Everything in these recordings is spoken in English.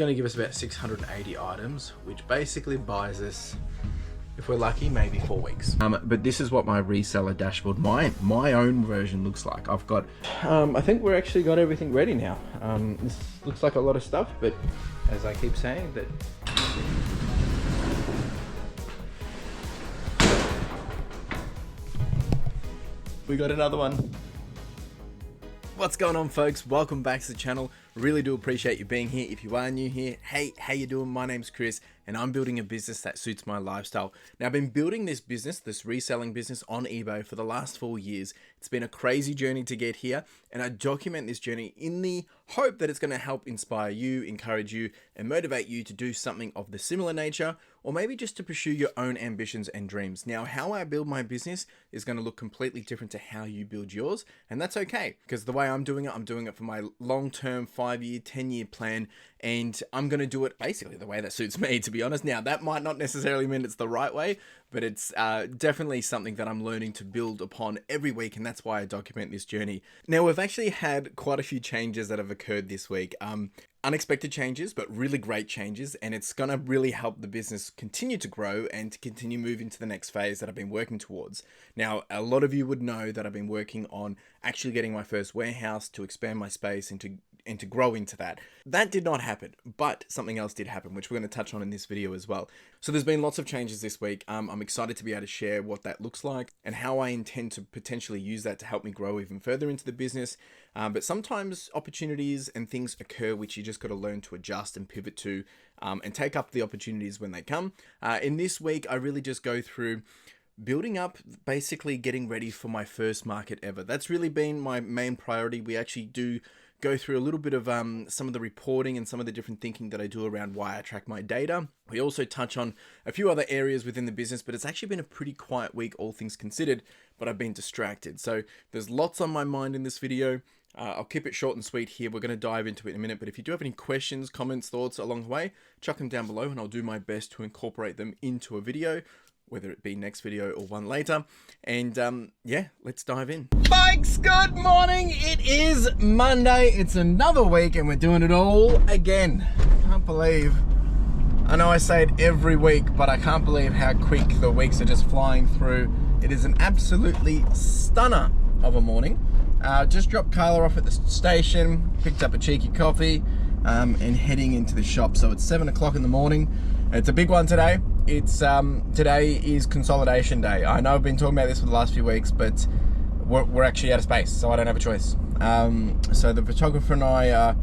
Going to give us about 680 items, which basically buys us, if we're lucky, maybe 4 weeks. But this is what my reseller dashboard, my own version, looks like. I've got, I think we're actually got everything ready now. This looks like a lot of stuff, but as I keep saying, that we got another one. What's going on, folks? Welcome back to the channel. Really do appreciate you being here. If you are new here, hey, how you doing? My name's Chris and I'm building a business that suits my lifestyle. Now, I've been building this business, this reselling business on eBay for the last 4 years. It's been a crazy journey to get here, and I document this journey in the hope that it's going to help inspire you, encourage you, and motivate you to do something of the similar nature, or maybe just to pursue your own ambitions and dreams. Now, how I build my business is going to look completely different to how you build yours, and that's okay, because the way I'm doing it for my long-term 5-year, 10-year plan, and I'm going to do it basically the way that suits me, to be honest. Now, that might not necessarily mean it's the right way, but it's definitely something that I'm learning to build upon every week, and that's why I document this journey. Now, we've actually had quite a few changes that have occurred this week. Unexpected changes, but really great changes, and it's going to really help the business continue to grow and to continue moving to the next phase that I've been working towards. Now, a lot of you would know that I've been working on actually getting my first warehouse to expand my space and to grow into that. That did not happen, but something else did happen, which we're going to touch on in this video as well. So there's been lots of changes this week. I'm excited to be able to share what that looks like and how I intend to potentially use that to help me grow even further into the business. But sometimes opportunities and things occur which you just got to learn to adjust and pivot to, and take up the opportunities when they come. In this week, I really just go through building up, basically getting ready for my first market ever. That's really been my main priority. We actually do go through a little bit of some of the reporting and some of the different thinking that I do around why I track my data. We also touch on a few other areas within the business, but it's actually been a pretty quiet week, all things considered, but I've been distracted. So there's lots on my mind in this video. I'll keep it short and sweet here. We're going to dive into it in a minute, but if you do have any questions, comments, thoughts along the way, chuck them down below and I'll do my best to incorporate them into a video, whether it be next video or one later. And yeah, let's dive in. Folks, good morning. It is Monday. It's another week and we're doing it all again. Can't believe, I know I say it every week, but I can't believe how quick the weeks are just flying through. It is an absolutely stunner of a morning. Just dropped Carla off at the station, picked up a cheeky coffee, and heading into the shop. So it's 7 o'clock in the morning. It's a big one today. It's today is consolidation day. I know I've been talking about this for the last few weeks, but we're actually out of space, so I don't have a choice. So the photographer and I are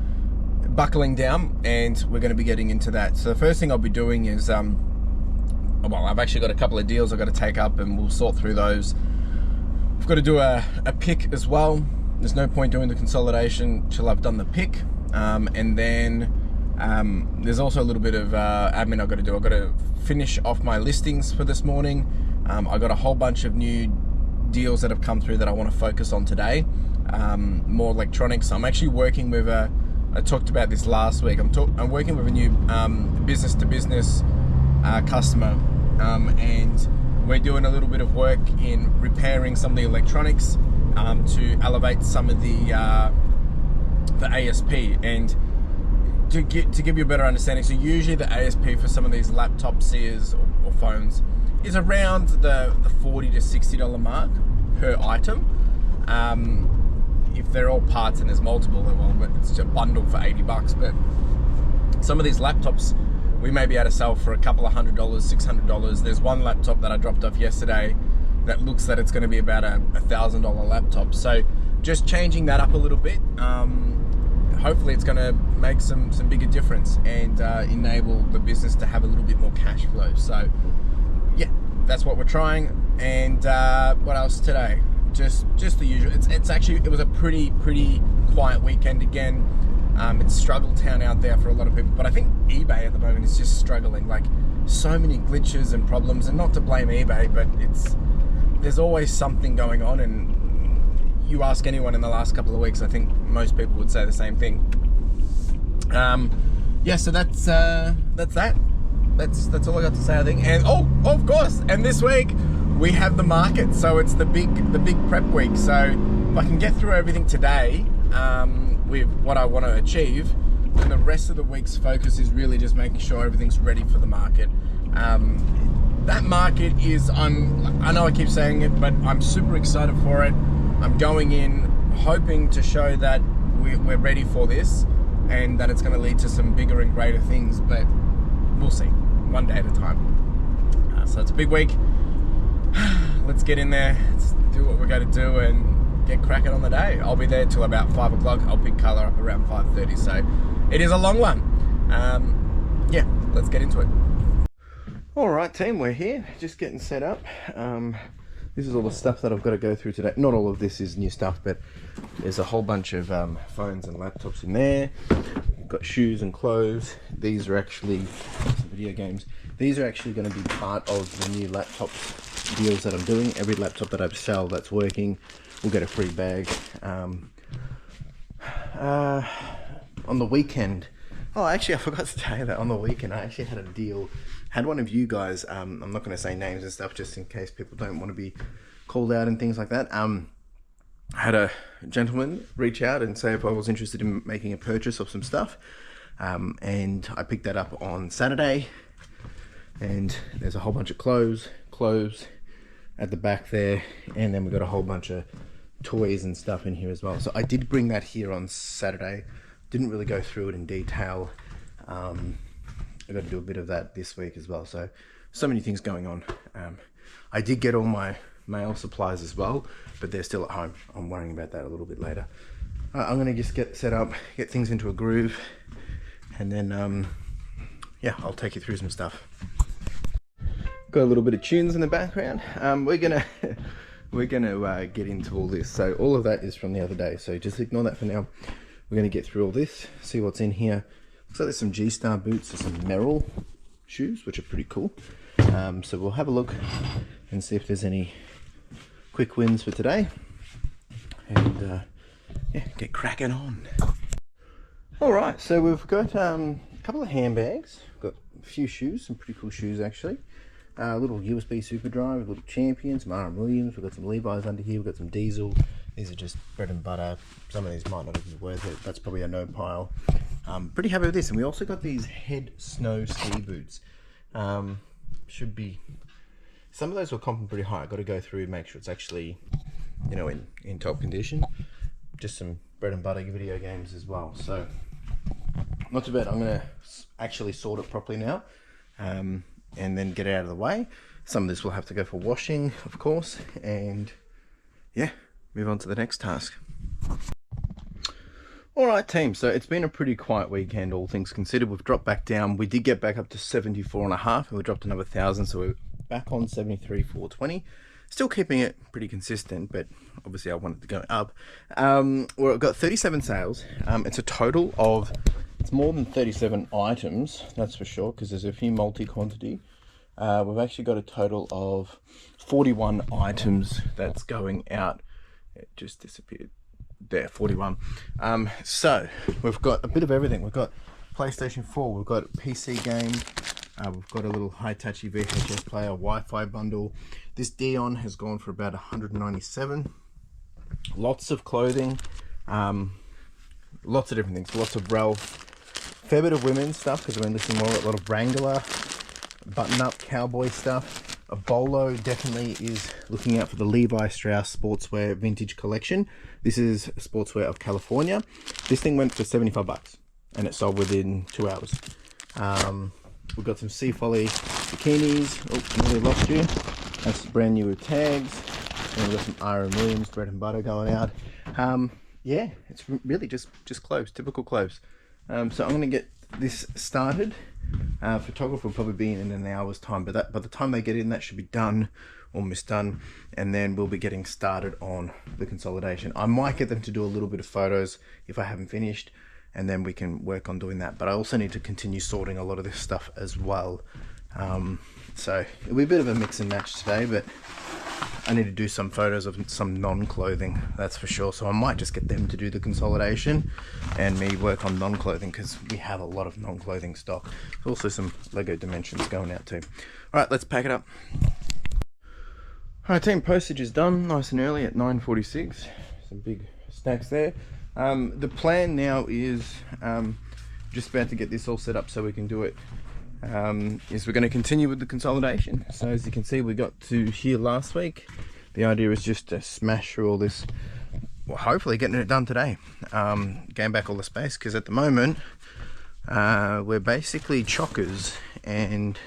buckling down, and we're going to be getting into that. So the first thing I'll be doing is, well, I've actually got a couple of deals I've got to take up, and we'll sort through those. I've got to do a pick as well. There's no point doing the consolidation till I've done the pick, and then there's also a little bit of admin I've got to do. I've got to finish off my listings for this morning. I've got a whole bunch of new deals that have come through that I want to focus on today. More electronics. I'm actually working with I talked about this last week. I'm working with a new business-to-business customer, and we're doing a little bit of work in repairing some of the electronics to elevate some of the ASP. And to give you a better understanding, so usually the ASP for some of these laptop seers or phones is around the $40 to $60 mark per item. If they're all parts and there's multiple, well, it's a bundle for $80. But some of these laptops we may be able to sell for a couple of $100, $600. There's one laptop that I dropped off yesterday that looks that it's going to be about a $1,000 laptop. So just changing that up a little bit. Hopefully it's going to make some bigger difference and enable the business to have a little bit more cash flow. So yeah, that's what we're trying. And what else today? Just the usual. It was a pretty quiet weekend again. It's struggle town out there for a lot of people, but I think eBay at the moment is just struggling. Like, so many glitches and problems, and not to blame eBay, but there's always something going on. And you ask anyone in the last couple of weeks, I think most people would say the same thing. Yeah, so that's that. That's all I got to say, I think. And oh, of course, and this week we have the market, so it's the big prep week. So if I can get through everything today with what I want to achieve, and the rest of the week's focus is really just making sure everything's ready for the market. That market is, I know I keep saying it, but I'm super excited for it. I'm going in hoping to show that we're ready for this and that it's going to lead to some bigger and greater things, but we'll see, one day at a time. So it's a big week. Let's get in there, let's do what we're going to do and get cracking on the day. I'll be there till about 5 o'clock. I'll pick colour up around 5:30, so it is a long one. Yeah, let's get into it. All right, team, we're here, just getting set up. This is all the stuff that I've got to go through today. Not all of this is new stuff, but there's a whole bunch of phones and laptops in there. We've got shoes and clothes. These are actually some video games. These are actually going to be part of the new laptop deals that I'm doing. Every laptop that I sell that's working will get a free bag. On the weekend, oh, actually, I forgot to tell you that on the weekend I actually had a deal. Had one of you guys, I'm not going to say names and stuff just in case people don't want to be called out and things like that. I had a gentleman reach out and say if I was interested in making a purchase of some stuff, and I picked that up on Saturday. And there's a whole bunch of clothes at the back there, and then we've got a whole bunch of toys and stuff in here as well. So I did bring that here on Saturday. Didn't really go through it in detail. I've got to do a bit of that this week as well. So many things going on. I did get all my mail supplies as well, but they're still at home. I'm worrying about that a little bit later. I'm gonna just get set up, get things into a groove, and then yeah, I'll take you through some stuff. Got a little bit of tunes in the background. We're gonna get into all this. So all of that is from the other day, so just ignore that for now. We're gonna get through all this, see what's in here. Looks like there's some G-Star boots or some Merrill shoes, which are pretty cool. So we'll have a look and see if there's any quick wins for today, and yeah, get cracking on. All right, so we've got a couple of handbags, got a few shoes, some pretty cool shoes actually. A little USB super drive, a little Champion, some R.M. Williams, we've got some Levi's under here, we've got some Diesel. These are just bread and butter. Some of these might not be worth it. That's probably a no pile. Pretty happy with this. And we also got these head snow ski boots. Should be, some of those were comping pretty high. I've got to go through and make sure it's actually, you know, in top condition. Just some bread and butter video games as well. So not too bad. I'm going to actually sort it properly now. And then get it out of the way. Some of this will have to go for washing, of course, and yeah, move on to the next task. All right, team, so it's been a pretty quiet weekend, all things considered. We've dropped back down. We did get back up to 74.5, and we dropped another 1,000, so we're back on 73,420. Still keeping it pretty consistent, but obviously I want it to go up. We've got 37 sales. It's a total of, it's more than 37 items, that's for sure, because there's a few multi-quantity. We've actually got a total of 41 items that's going out. It just disappeared. There, 41. So we've got a bit of everything. We've got PlayStation 4, we've got a PC game, we've got a little Hitachi VHS player, Wi-Fi bundle. This Dion has gone for about 197. Lots of clothing, lots of different things, lots of Ralph, fair bit of women's stuff because I've been listening more, a lot of Wrangler, button-up cowboy stuff. A Bolo definitely is looking out for the Levi Strauss Sportswear Vintage Collection. This is Sportswear of California. This thing went for 75 bucks and it sold within 2 hours. We've got some Sea Folly bikinis. Oh, nearly lost you. That's brand new with tags. And we've got some R.M. Williams bread and butter going out. Yeah, it's really just clothes, typical clothes. So I'm going to get this started. Photographer will probably be in an hour's time, but that by the time they get in, that should be done, almost done, and then we'll be getting started on the consolidation. I might get them to do a little bit of photos if I haven't finished, and then we can work on doing that. But I also need to continue sorting a lot of this stuff as well. So it'll be a bit of a mix and match today, but I need to do some photos of some non-clothing, that's for sure. So I might just get them to do the consolidation and me work on non-clothing because we have a lot of non-clothing stock. Also some Lego Dimensions going out too. All right, let's pack it up. All right, team, postage is done nice and early at 9:46. Some big stacks there. The plan now is just about to get this all set up so we can do it, is we're going to continue with the consolidation. So as you can see, we got to here last week. The idea is just to smash through all this, well, hopefully getting it done today, gain back all the space, because at the moment we're basically chockers, and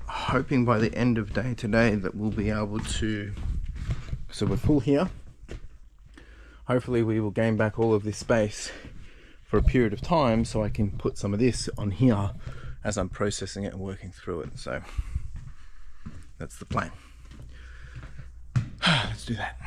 hoping by the end of day today that we'll be able to, so we're full here, hopefully we will gain back all of this space for a period of time so I can put some of this on here as I'm processing it and working through it. So that's the plan. Let's do that.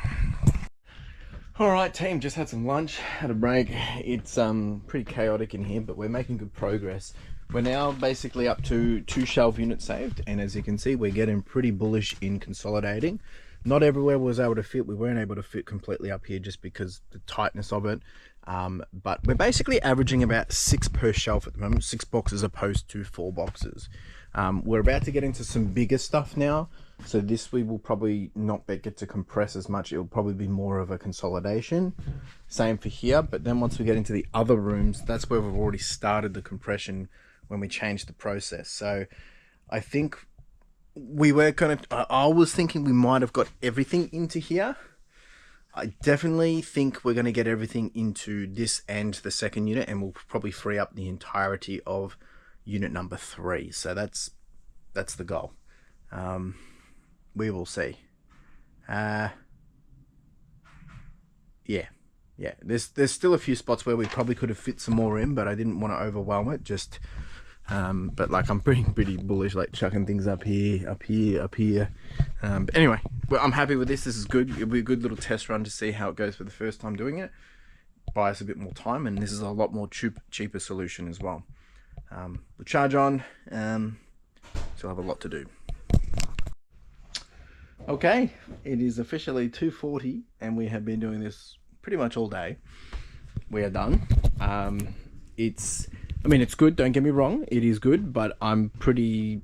All right, team, just had some lunch, had a break. It's pretty chaotic in here, but we're making good progress. We're now basically up to 2 shelf units saved, and as you can see, we're getting pretty bullish in consolidating. Not everywhere was able to fit. We weren't able to fit completely up here just because the tightness of it. But we're basically averaging about 6 per shelf at the moment, 6 boxes opposed to 4 boxes. We're about to get into some bigger stuff now. So this we will probably not get to compress as much. It'll probably be more of a consolidation. Same for here. But then once we get into the other rooms, that's where we've already started the compression when we changed the process. So I think we were I was thinking we might have got everything into here. I definitely think we're going to get everything into this and the second unit, and we'll probably free up the entirety of unit number 3. So that's the goal. We will see. Yeah. There's still a few spots where we probably could have fit some more in, but I didn't want to overwhelm it. Just but like I'm pretty bullish, like chucking things up here. But anyway, well, I'm happy with this. This is good. It'll be a good little test run to see how it goes for the first time doing it. Buy us a bit more time, and this is a lot more cheaper solution as well. We'll charge on. Still have a lot to do. Okay, it is officially 2:40, and we have been doing this pretty much all day. We are done. It's good, don't get me wrong, it is good, but I'm pretty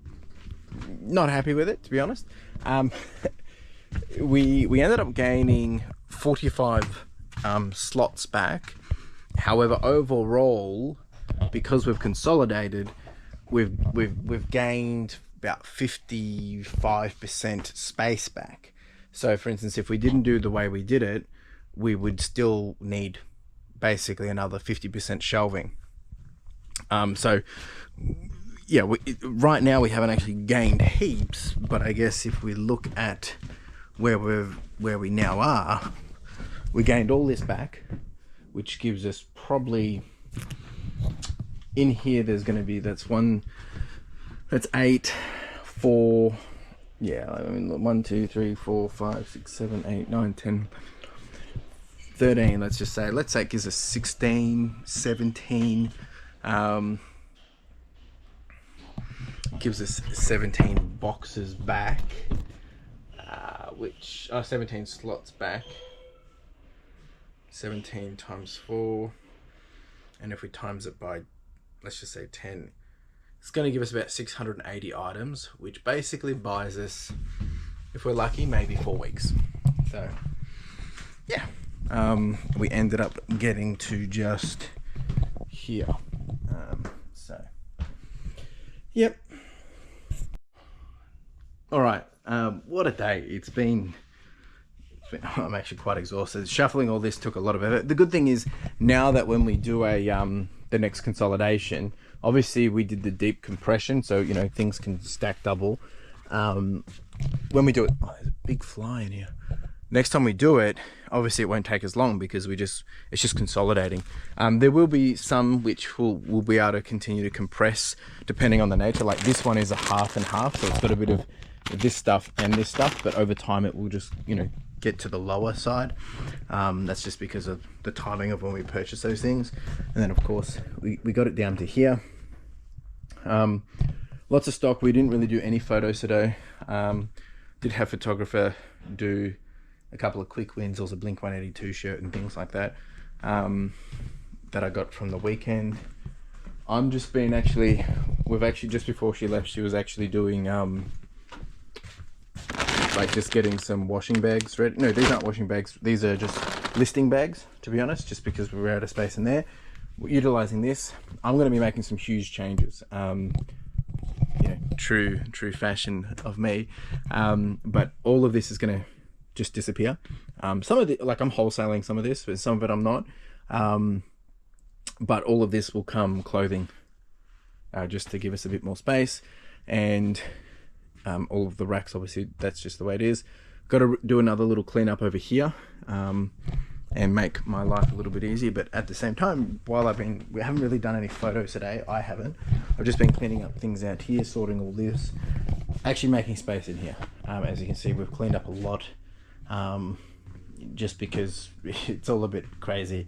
not happy with it, to be honest. We ended up gaining 45 slots back. However, overall, because we've consolidated, we've gained about 55% space back. So for instance, if we didn't do the way we did it, we would still need basically another 50% shelving. So yeah, right now we haven't actually gained heaps, but I guess if we look at where we now are, we gained all this back, which gives us probably in here there's going to be that's 8, 4, yeah, I mean 1 2 3 4 5 6 7 8 9 10 13, let's say it gives us 16, 17, gives us 17 boxes back, 17 slots back, 17 times 4, and if we times it by, let's just say 10, it's going to give us about 680 items, which basically buys us, if we're lucky, maybe 4 weeks. So yeah, we ended up getting to just here. So yep. All right, what a day it's been. I'm actually quite exhausted. Shuffling all this took a lot of effort. The good thing is now that when we do the next consolidation, obviously we did the deep compression, so you know things can stack double. When we do it, there's a big fly in here. Next time we do it, obviously it won't take as long because it's just consolidating. There will be some which we'll be able to continue to compress depending on the nature. Like this one is a half and half, so it's got a bit of this stuff and this stuff, but over time it will just, you know, get to the lower side. That's just because of the timing of when we purchase those things. And then of course we got it down to here. Lots of stock. We didn't really do any photos today. Did have photographer do a couple of quick wins. There was a Blink 182 shirt and things like that that I got from the weekend. I'm just been we've actually just before she left, she was actually doing like just getting some washing bags ready. No, these aren't washing bags, these are just listing bags, to be honest, just because we were out of space in there. utilizing this, I'm going to be making some huge changes. True fashion of me. But all of this is going to just disappear. Some of it, like I'm wholesaling some of this, but some of it I'm not. But all of this will come clothing, just to give us a bit more space. And all of the racks, obviously, that's just the way it is. Got to do another little cleanup over here, and make my life a little bit easier. But at the same time, while we haven't really done any photos today, I've just been cleaning up things out here, sorting all this, actually making space in here. As you can see, we've cleaned up a lot, just because it's all a bit crazy.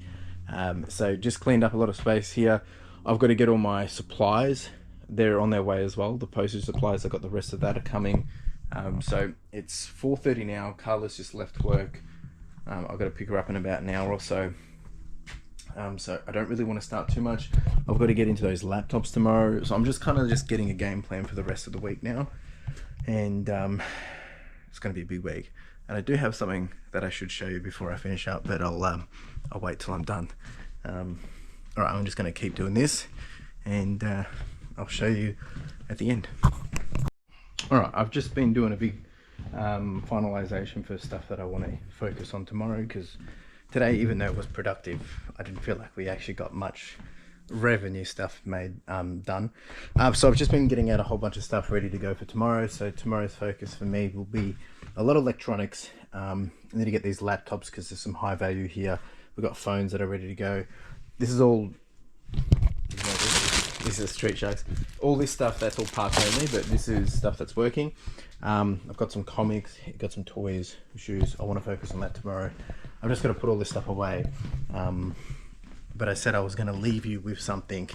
So just cleaned up a lot of space here. I've got to get all my supplies. They're on their way as well. The postage supplies, I've got the rest of that are coming. So it's 4:30 now. Carla's just left work. I've got to pick her up in about an hour or so. So I don't really want to start too much. I've got to get into those laptops tomorrow. So I'm just kind of getting a game plan for the rest of the week now. And it's going to be a big week. And I do have something that I should show you before I finish up, but I'll wait till I'm done. All right, I'm just going to keep doing this, and I'll show you at the end. All right, I've just been doing a big finalization for stuff that I want to focus on tomorrow, because today, even though it was productive, I didn't feel like we actually got much revenue stuff made done. So I've just been getting out a whole bunch of stuff ready to go for tomorrow. So tomorrow's focus for me will be a lot of electronics. I need to get these laptops because there's some high value here. We've got phones that are ready to go. This is all, this is Street Sharks. All this stuff, that's all parts only, but this is stuff that's working. I've got some comics, got some toys, shoes. I want to focus on that tomorrow. I'm just going to put all this stuff away. But I said I was going to leave you with something.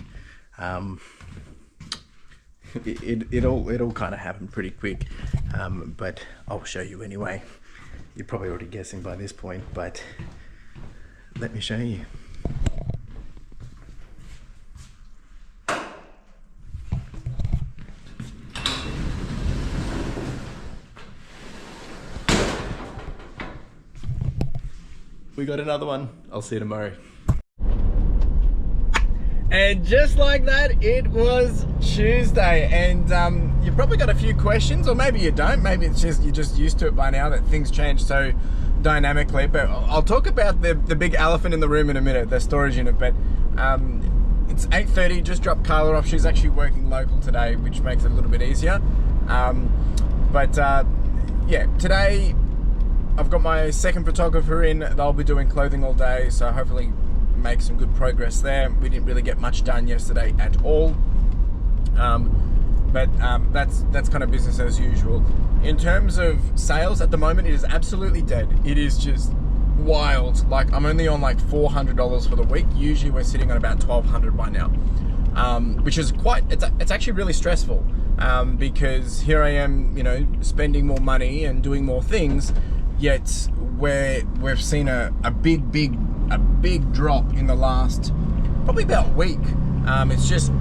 It all kind of happened pretty quick, but I'll show you anyway. You're probably already guessing by this point, but let me show you. We got another one. I'll see you tomorrow. And just like that, it was Tuesday, and you've probably got a few questions, or maybe you don't. Maybe it's just you're just used to it by now that things change so dynamically. But I'll talk about the big elephant in the room in a minute, the storage unit. But it's 8:30. Just dropped Carla off. She's actually working local today, which makes it a little bit easier. Yeah, today I've got my second photographer in. They'll be doing clothing all day, so hopefully make some good progress there. We didn't really get much done yesterday at all, but that's kind of business as usual. In terms of sales, at the moment it is absolutely dead. It is just wild. Like, I'm only on like $400 for the week. Usually we're sitting on about $1,200 by now, which is it's actually really stressful, because here I am, spending more money and doing more things, yet we've seen a big drop in the last probably about week. It's just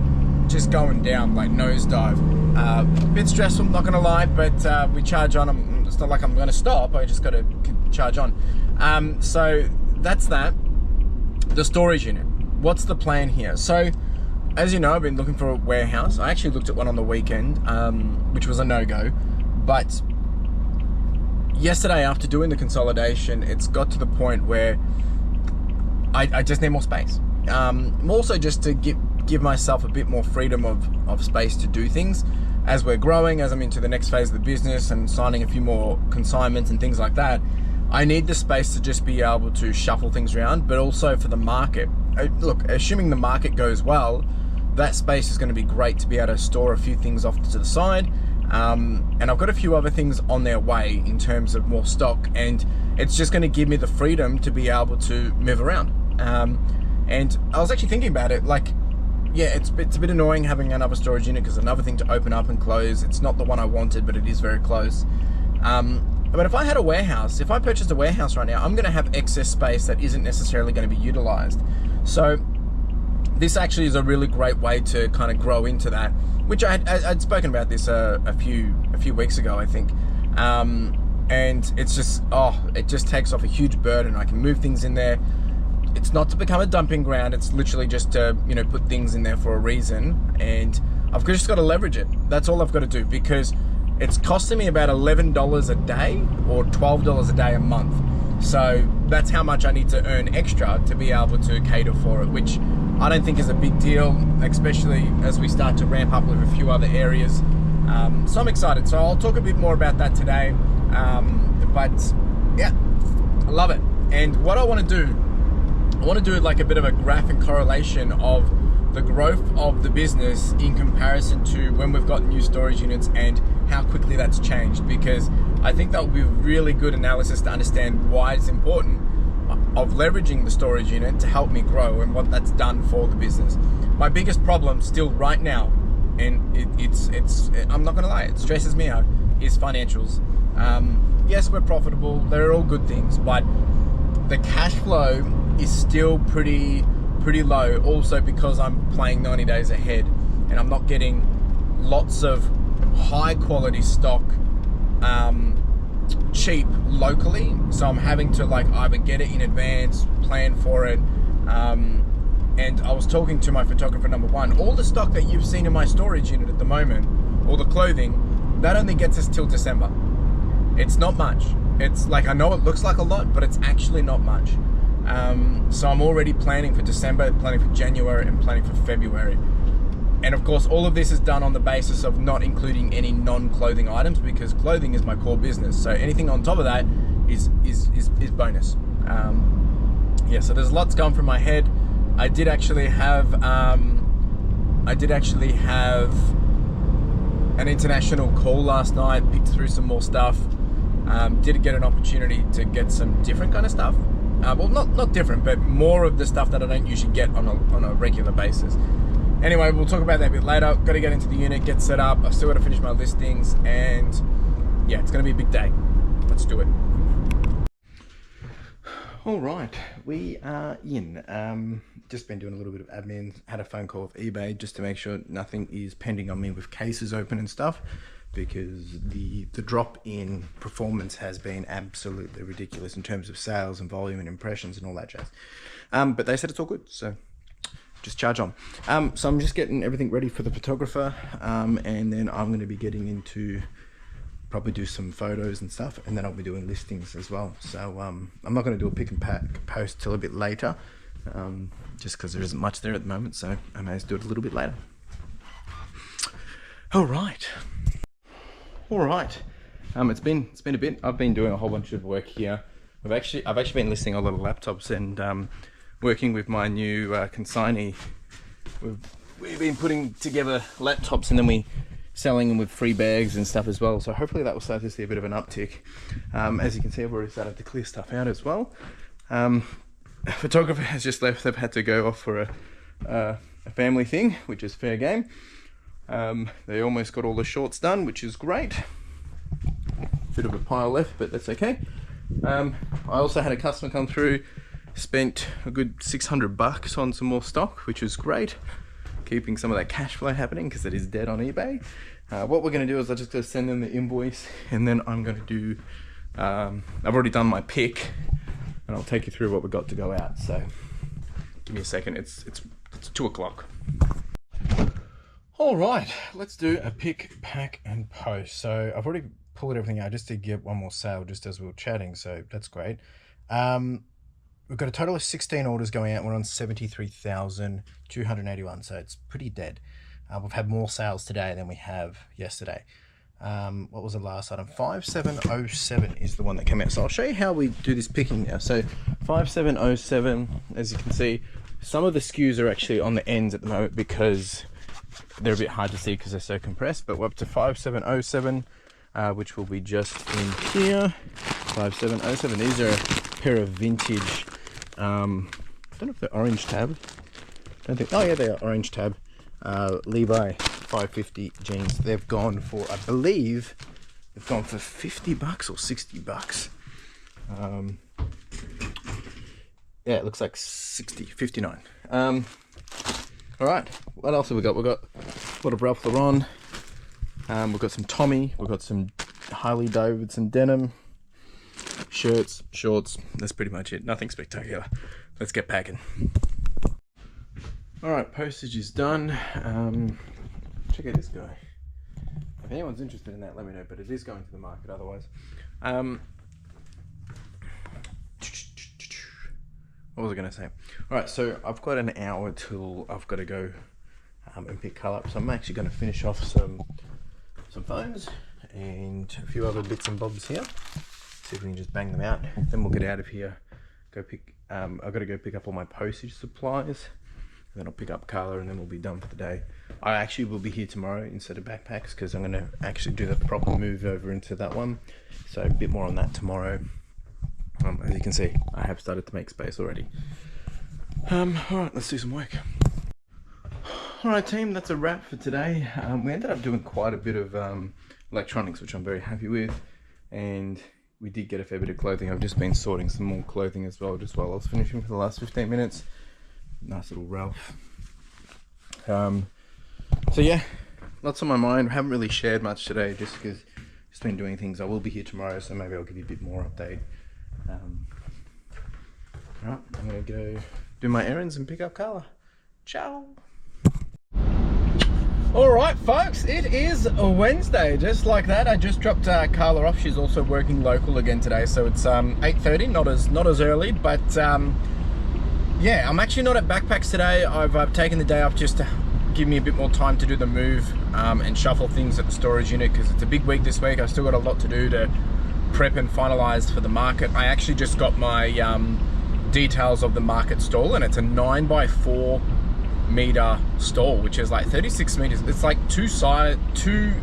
going down like nosedive. A bit stressful, not gonna lie, but we charge on. It's not like I'm gonna stop. I just gotta charge on. So that's that. The storage unit. What's the plan here? So, as you know, I've been looking for a warehouse. I actually looked at one on the weekend, which was a no-go, but yesterday, after doing the consolidation, it's got to the point where I just need more space. Also just to give myself a bit more freedom of space to do things. As we're growing, as I'm into the next phase of the business and signing a few more consignments and things like that, I need the space to just be able to shuffle things around, but also for the market. Look, assuming the market goes well, that space is going to be great to be able to store a few things off to the side. And I've got a few other things on their way in terms of more stock, and it's just going to give me the freedom to be able to move around. And I was actually thinking about it, like, yeah, it's a bit annoying having another storage unit because another thing to open up and close. It's not the one I wanted, but it is very close. But if I had a warehouse, if I purchased a warehouse right now, I'm going to have excess space that isn't necessarily going to be utilized. So this actually is a really great way to kind of grow into that, which I'd spoken about this a few weeks ago, I think. And it's just, it just takes off a huge burden. I can move things in there. it's not to become a dumping ground. It's literally just to, you know, put things in there for a reason, and I've just got to leverage it. That's all I've got to do, because it's costing me about $11 a day or $12 a day a month. So that's how much I need to earn extra to be able to cater for it, which I don't think is a big deal, especially as we start to ramp up with a few other areas. So I'm excited. So I'll talk a bit more about that today. But yeah, I love it. And what I want to do like a bit of a graphic correlation of the growth of the business in comparison to when we've got new storage units and how quickly that's changed, because I think that will be really good analysis to understand why it's important of leveraging the storage unit to help me grow and what that's done for the business. My biggest problem still right now, and it's I'm not gonna lie, it stresses me out, is financials. Yes, we're profitable, they're all good things, but the cash flow is still pretty low, also because I'm playing 90 days ahead and I'm not getting lots of high quality stock cheap locally, so I'm having to like either get it in advance, plan for it, and I was talking to my photographer number one, all the stock that you've seen in my storage unit at the moment, all the clothing, that only gets us till December. It's not much. It's like, I know it looks like a lot, but it's actually not much. So I'm already planning for December, planning for January, and planning for February. And of course, all of this is done on the basis of not including any non-clothing items, because clothing is my core business. So anything on top of that is bonus. Yeah, so there's lots going through my head. I did actually have an international call last night, picked through some more stuff. Did get an opportunity to get some different kind of stuff. Well, not different, but more of the stuff that I don't usually get on a regular basis. Anyway, we'll talk about that a bit later. Got to get into the unit, get set up. I've still got to finish my listings, and yeah, it's going to be a big day. Let's do it. All right, we are in. Just been doing a little bit of admin. Had a phone call with eBay just to make sure nothing is pending on me with cases open and stuff, because the drop in performance has been absolutely ridiculous in terms of sales and volume and impressions and all that jazz. But they said it's all good, so just charge on. So I'm just getting everything ready for the photographer, and then I'm going to be getting into probably do some photos and stuff, and then I'll be doing listings as well. So I'm not going to do a pick and pack post till a bit later, just because there isn't much there at the moment, so I may as well do it a little bit later. All right. It's been a bit. I've been doing a whole bunch of work here. I've actually been listing a lot of laptops and working with my new consignee. We've been putting together laptops and then we selling them with free bags and stuff as well. So hopefully that will start to see a bit of an uptick. As you can see, I've already started to clear stuff out as well. A photographer has just left. They've had to go off for a family thing, which is fair game. They almost got all the shorts done, which is great. Bit of a pile left, but that's okay. I also had a customer come through, spent a good $600 on some more stock, which was great. Keeping some of that cash flow happening because it is dead on eBay. What we're going to do is I'm just going to send them the invoice, and then I'm going to do, I've already done my pick, and I'll take you through what we've got to go out. So give me a second. It's 2 o'clock. All right, let's do a pick, pack, and post. So I've already pulled everything out just to get one more sale just as we were chatting, so that's great. We've got a total of 16 orders going out. We're on 73,281, so it's pretty dead. We've had more sales today than we have yesterday. What was the last item? 5707 is the one that came out. So I'll show you how we do this picking now. So 5707, as you can see, some of the SKUs are actually on the ends at the moment because they're a bit hard to see because they're so compressed, but we're up to 5707, which will be just in here. 5707, these are a pair of vintage, I don't know if they're orange tab. Don't think, oh yeah, they are orange tab. Levi 550 jeans. They've gone for, I believe, they've gone for $50 or $60. Yeah, it looks like 59. All right, what else have we got? We've got a lot of Ralph Lauren. We've got some Tommy. We've got some Harley Davidson denim. Shirts, shorts, that's pretty much it. Nothing spectacular. let's get packing. All right, postage is done. Check out this guy. If anyone's interested in that, let me know, but it is going to the market otherwise. What was I going to say? All right, so I've got an hour till I've got to go and pick colour up. So I'm actually going to finish off some phones and a few other bits and bobs here. See if we can just bang them out. Then we'll get out of here. I've got to go pick up all my postage supplies. And then I'll pick up Carla and then we'll be done for the day. I actually will be here tomorrow instead of backpacks because I'm going to actually do the proper move over into that one. So a bit more on that tomorrow. As you can see, I have started to make space already. Alright, let's do some work. Alright team, that's a wrap for today. We ended up doing quite a bit of electronics, which I'm very happy with. And we did get a fair bit of clothing. I've just been sorting some more clothing as well, just while I was finishing for the last 15 minutes. Nice little Ralph. So yeah, lots on my mind. I haven't really shared much today just because I've just been doing things. I will be here tomorrow, so maybe I'll give you a bit more update. Alright, I'm gonna go do my errands and pick up Carla. Ciao! Alright folks, it is a Wednesday, just like that. I just dropped Carla off. She's also working local again today, so it's 8:30, not as early, but yeah, I'm actually not at Backpacks today. I've taken the day off just to give me a bit more time to do the move and shuffle things at the storage unit because it's a big week this week. I've still got a lot to do to prep and finalize for the market. I actually just got my details of the market stall, and it's a 9x4 meter stall, which is like 36 meters. It's like two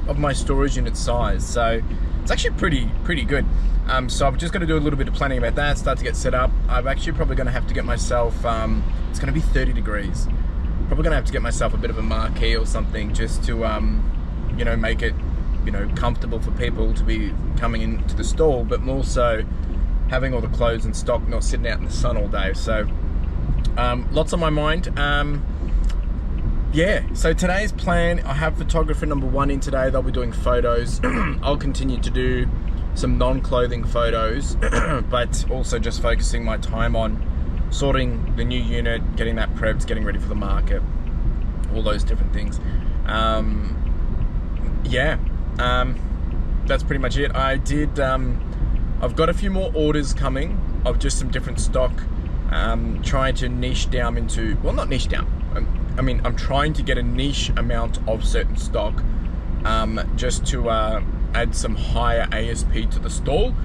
of my storage unit size, so it's actually pretty good. So I've just got to do a little bit of planning about that, start to get set up. I'm actually probably going to have to get myself, it's going to be 30 degrees. Probably going to have to get myself a bit of a marquee or something just to, you know, make it, you know, comfortable for people to be coming into the stall, but more so having all the clothes in stock, not sitting out in the sun all day. So lots on my mind. Yeah, so today's plan, I have photographer number 1 in today. They'll be doing photos. I'll continue to do some non-clothing photos, but also just focusing my time on sorting the new unit, getting that prepped, getting ready for the market, all those different things. Yeah, that's pretty much it. I've got a few more orders coming of just some different stock, trying to niche down into, well, not niche down, I'm trying to get a niche amount of certain stock, just to add some higher ASP to the stall.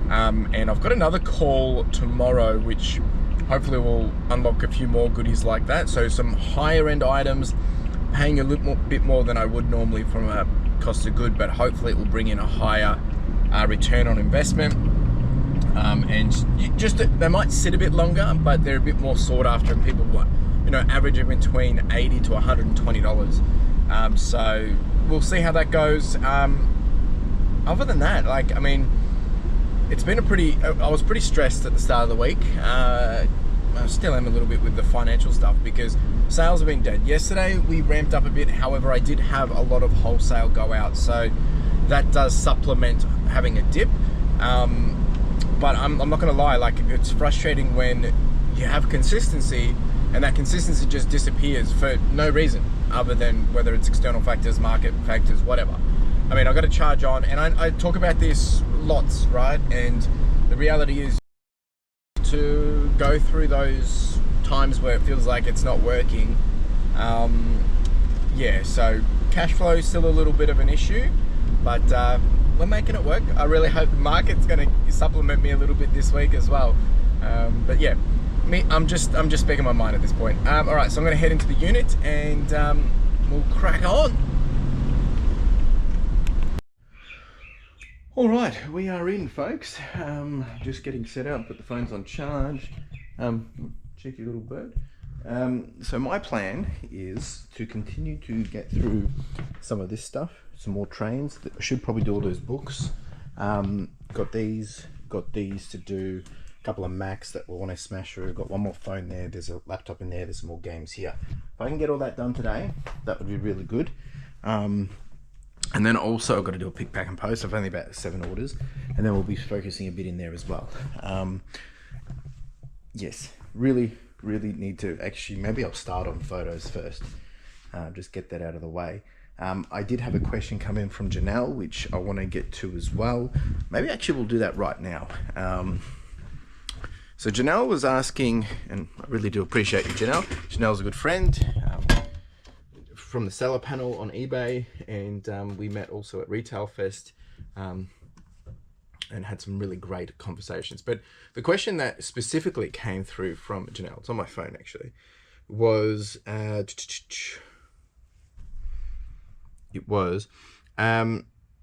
And I've got another call tomorrow, which hopefully will unlock a few more goodies like that. So some higher end items, paying a little bit more than I would normally from a cost of good, but hopefully it will bring in a higher return on investment. And just they might sit a bit longer, but they're a bit more sought after, and people want, you know, averaging between $80 to $120. So we'll see how that goes. Other than that, like, I mean, it's been I was pretty stressed at the start of the week. I still am a little bit with the financial stuff because sales have been dead. Yesterday we ramped up a bit, however I did have a lot of wholesale go out, so that does supplement having a dip. But I'm not gonna lie, like, it's frustrating when you have consistency and that consistency just disappears for no reason other than whether it's external factors, market factors, whatever. I mean, I got to charge on, and I talk about this lots, right? And the reality is to go through those times where it feels like it's not working. Yeah, so cash flow is still a little bit of an issue, but we're making it work. I really hope the market's going to supplement me a little bit this week as well. But yeah, I'm just speaking my mind at this point. All right, so I'm going to head into the unit and we'll crack on. All right, we are in, folks. Just getting set up, put the phones on charge. Cheeky little bird. So my plan is to continue to get through some of this stuff, some more trains. I should probably do all those books. Got these to do. A couple of Macs that we want to smash through. Got one more phone there. There's a laptop in there. There's some more games here. If I can get all that done today, that would be really good. And then also I've got to do a pick, pack and post. I've only about 7 orders, and then we'll be focusing a bit in there as well. Yes, really really need to actually, maybe I'll start on photos first. Just get that out of the way. I did have a question come in from Janelle, which I want to get to as well. Maybe actually we'll do that right now. So Janelle was asking, and I really do appreciate you, Janelle. Janelle's a good friend from the seller panel on eBay, and we met also at Retail Fest and had some really great conversations. But the question that specifically came through from Janelle, it's on my phone actually, was I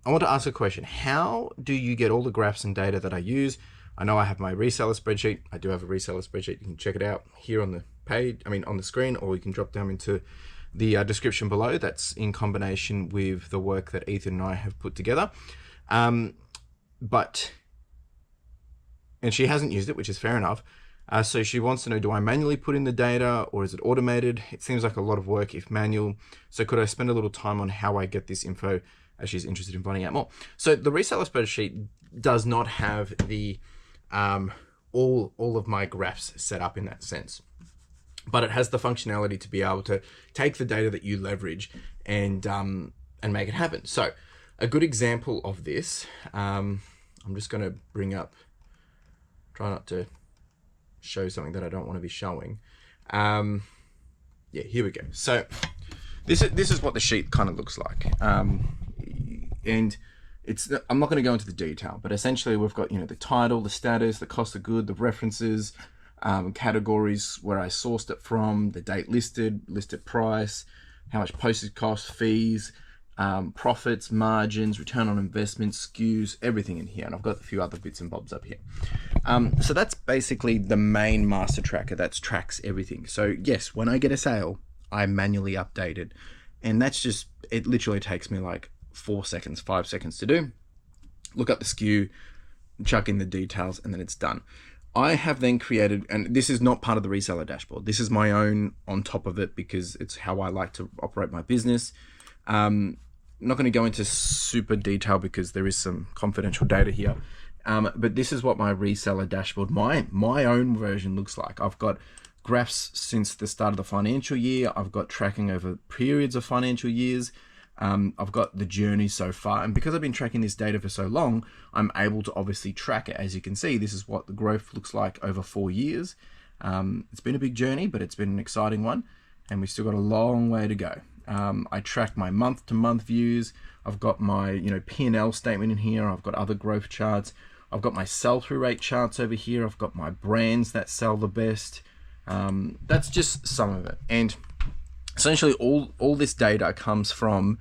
want to ask a question. How do you get all the graphs and data that I use? I know I have my reseller spreadsheet. I do have a reseller spreadsheet. You can check it out here on the page, on the screen, or you can drop down into the description below. That's in combination with the work that Ethan and I have put together. And she hasn't used it, which is fair enough. So she wants to know, do I manually put in the data or is it automated? It seems like a lot of work if manual. So could I spend a little time on how I get this info, as she's interested in finding out more? So the reseller spreadsheet does not have the all of my graphs set up in that sense, but it has the functionality to be able to take the data that you leverage and make it happen. So a good example of this, I'm just going to bring up, try not to show something that I don't want to be showing. Yeah, here we go. So this is what the sheet kind of looks like. And I'm not going to go into the detail, but essentially we've got, the title, the status, the cost of good, the references, categories, where I sourced it from, the date listed price, how much postage cost, fees, profits, margins, return on investment, SKUs, everything in here. And I've got a few other bits and bobs up here. So that's basically the main master tracker that tracks everything. So yes, when I get a sale, I manually update it. And that's just, it literally takes me like 4 seconds, 5 seconds to do. Look up the SKU, chuck in the details, and then it's done. I have then created, and this is not part of the reseller dashboard. This is my own on top of it because it's how I like to operate my business. I'm not going to go into super detail because there is some confidential data here. But this is what my reseller dashboard, my own version looks like. I've got graphs since the start of the financial year. I've got tracking over periods of financial years. I've got the journey so far, and because I've been tracking this data for so long, I'm able to obviously track it. As you can see, this is what the growth looks like over 4 years. It's been a big journey, but it's been an exciting one, and we've still got a long way to go. I track my month-to-month views. I've got my P&L statement in here. I've got other growth charts. I've got my sell-through rate charts over here. I've got my brands that sell the best. That's just some of it, and essentially all this data comes from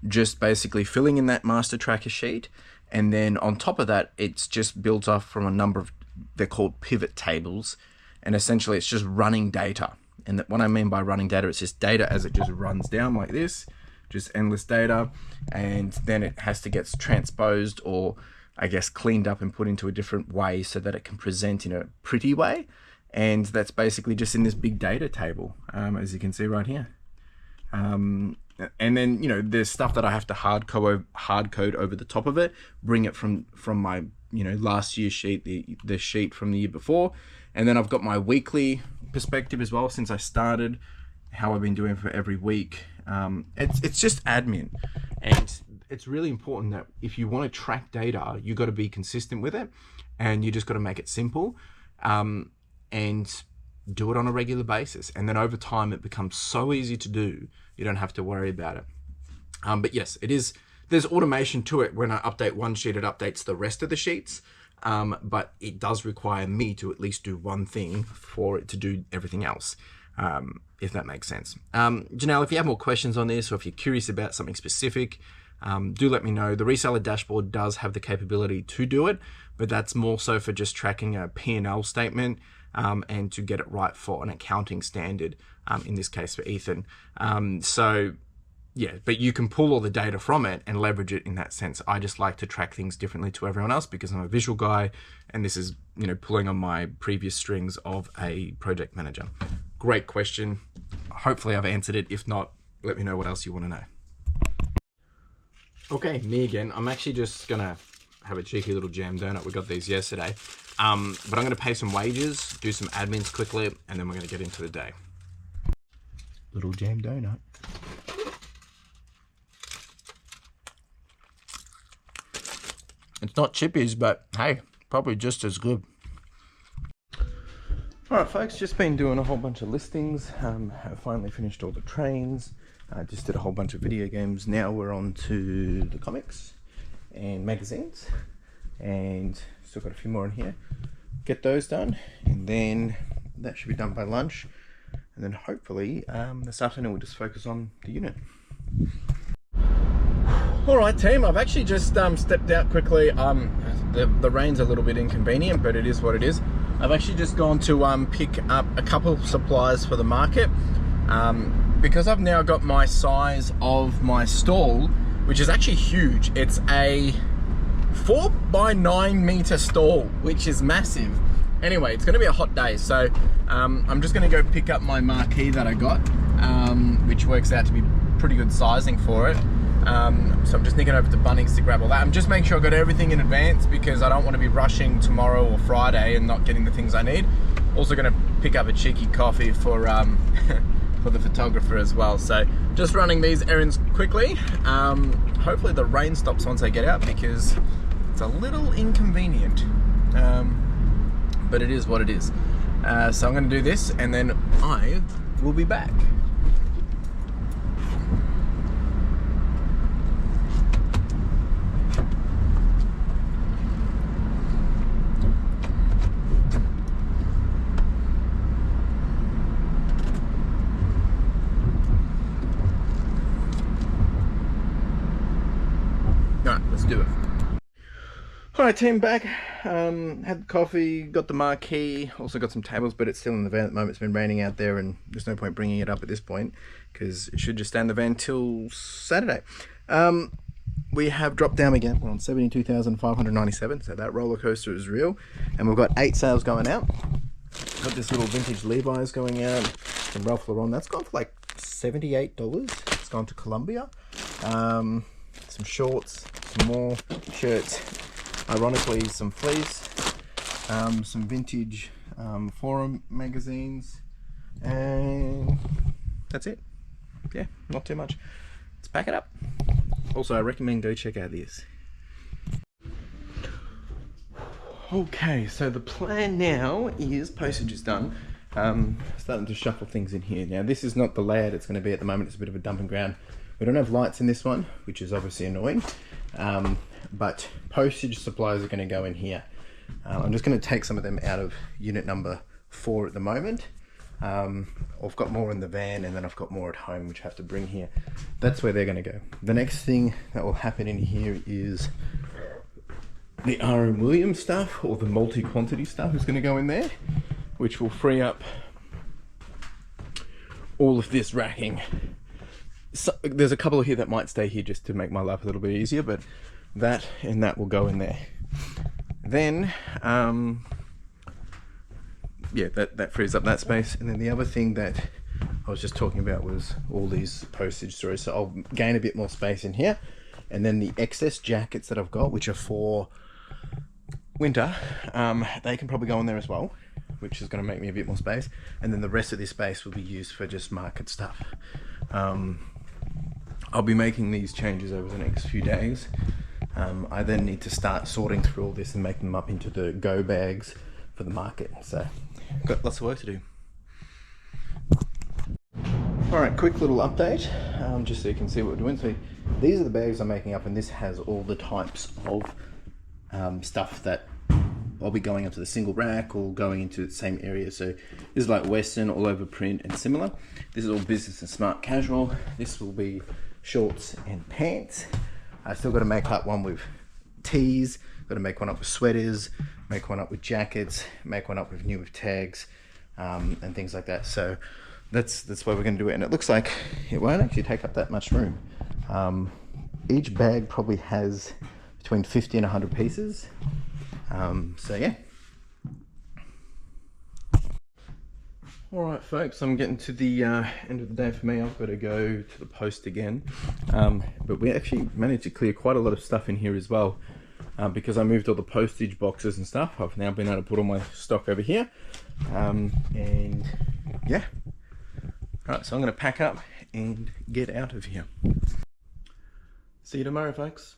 just basically filling in that master tracker sheet, and then on top of that, it's just built off from a number of, they're called pivot tables, and essentially it's just running data. And what I mean by running data, it's just data as it just runs down like this, just endless data, and then it has to get transposed or I guess cleaned up and put into a different way so that it can present in a pretty way. And that's basically just in this big data table, as you can see right here. And then there's stuff that I have to hard code over the top of it, bring it from my last year's sheet, the sheet from the year before, and then I've got my weekly perspective as well since I started, how I've been doing for every week. It's just admin, and it's really important that if you want to track data, you got to be consistent with it, and you just got to make it simple, and do it on a regular basis. And then over time, it becomes so easy to do, you don't have to worry about it. But yes, there's automation to it. When I update one sheet, it updates the rest of the sheets. But it does require me to at least do one thing for it to do everything else, if that makes sense. Janelle, if you have more questions on this, or if you're curious about something specific, do let me know. The reseller dashboard does have the capability to do it, but that's more so for just tracking a P&L statement, and to get it right for an accounting standard, in this case for Ethan. So yeah, but you can pull all the data from it and leverage it in that sense. I just like to track things differently to everyone else because I'm a visual guy, and this is, pulling on my previous strings of a project manager. Great question. Hopefully I've answered it. If not, let me know what else you want to know. Okay, me again. I'm actually just gonna have a cheeky little jam donut. We got these yesterday. But I'm going to pay some wages, do some admins quickly, and then we're going to get into the day. Little jam donut. It's not chippies, but hey, probably just as good. Alright folks, just been doing a whole bunch of listings. I've finally finished all the trains. Just did a whole bunch of video games. Now we're on to the comics and magazines. And still got a few more in here. Get those done. And then that should be done by lunch. And then hopefully this afternoon we'll just focus on the unit. Alright team, I've actually just stepped out quickly. The rain's a little bit inconvenient, but it is what it is. I've actually just gone to pick up a couple of supplies for the market. Because I've now got my size of my stall, which is actually huge. It's a 4 by 9 meter stall, which is massive. Anyway, it's gonna be a hot day, so I'm just gonna go pick up my marquee that I got, which works out to be pretty good sizing for it. So I'm just nicking over to Bunnings to grab all that. I'm just making sure I got everything in advance because I don't want to be rushing tomorrow or Friday and not getting the things I need. Also going to pick up a cheeky coffee for for the photographer as well. So just running these errands quickly. Hopefully the rain stops once I get out because it's a little inconvenient, but it is what it is. So I'm going to do this and then I will be back. Do it. Alright team, back. Had the coffee, got the marquee, also got some tables, but it's still in the van at the moment. It's been raining out there and there's no point bringing it up at this point because it should just stay in the van till Saturday. We have dropped down again. We're on 72,597, so that roller coaster is real. And we've got 8 sales going out. Got this little vintage Levi's going out, some Ralph Lauren. That's gone for like $78. It's gone to Columbia. Some shorts, some more shirts, ironically some fleece, some vintage forum magazines, and that's it. Yeah, not too much. Let's pack it up. Also, I recommend go check out this. Okay, so the plan now is postage is done. Starting to shuffle things in here. Now this is not the layout it's going to be at the moment. It's a bit of a dumping ground. We don't have lights in this one, which is obviously annoying, but postage supplies are going to go in here. I'm just going to take some of them out of unit number 4 at the moment. I've got more in the van and then I've got more at home which I have to bring here. That's where they're going to go. The next thing that will happen in here is the R.M. Williams stuff, or the multi-quantity stuff is going to go in there, which will free up all of this racking. So, there's a couple here that might stay here just to make my life a little bit easier, but that and that will go in there. Then, yeah, that frees up that space. And then the other thing that I was just talking about was all these postage stories. So I'll gain a bit more space in here. And then the excess jackets that I've got, which are for winter, they can probably go in there as well, which is going to make me a bit more space. And then the rest of this space will be used for just market stuff. I'll be making these changes over the next few days. I then need to start sorting through all this and make them up into the go bags for the market. So got lots of work to do. Alright, quick little update, just so you can see what we're doing. So these are the bags I'm making up, and this has all the types of stuff that I'll be going up to the single rack or going into the same area. So this is like Western, all over print and similar. This is all business and smart casual. This will be shorts and pants. I still got to make up one with tees, got to make one up with sweaters, make one up with jackets, make one up with new with tags, and things like that. So that's why we're going to do it. And it looks like it won't actually take up that much room. Each bag probably has between 50 and 100 pieces. So yeah. Alright folks, I'm getting to the end of the day for me. I've got to go to the post again. But we actually managed to clear quite a lot of stuff in here as well. because I moved all the postage boxes and stuff. I've now been able to put all my stock over here. And yeah. All right, so I'm going to pack up and get out of here. See you tomorrow, folks.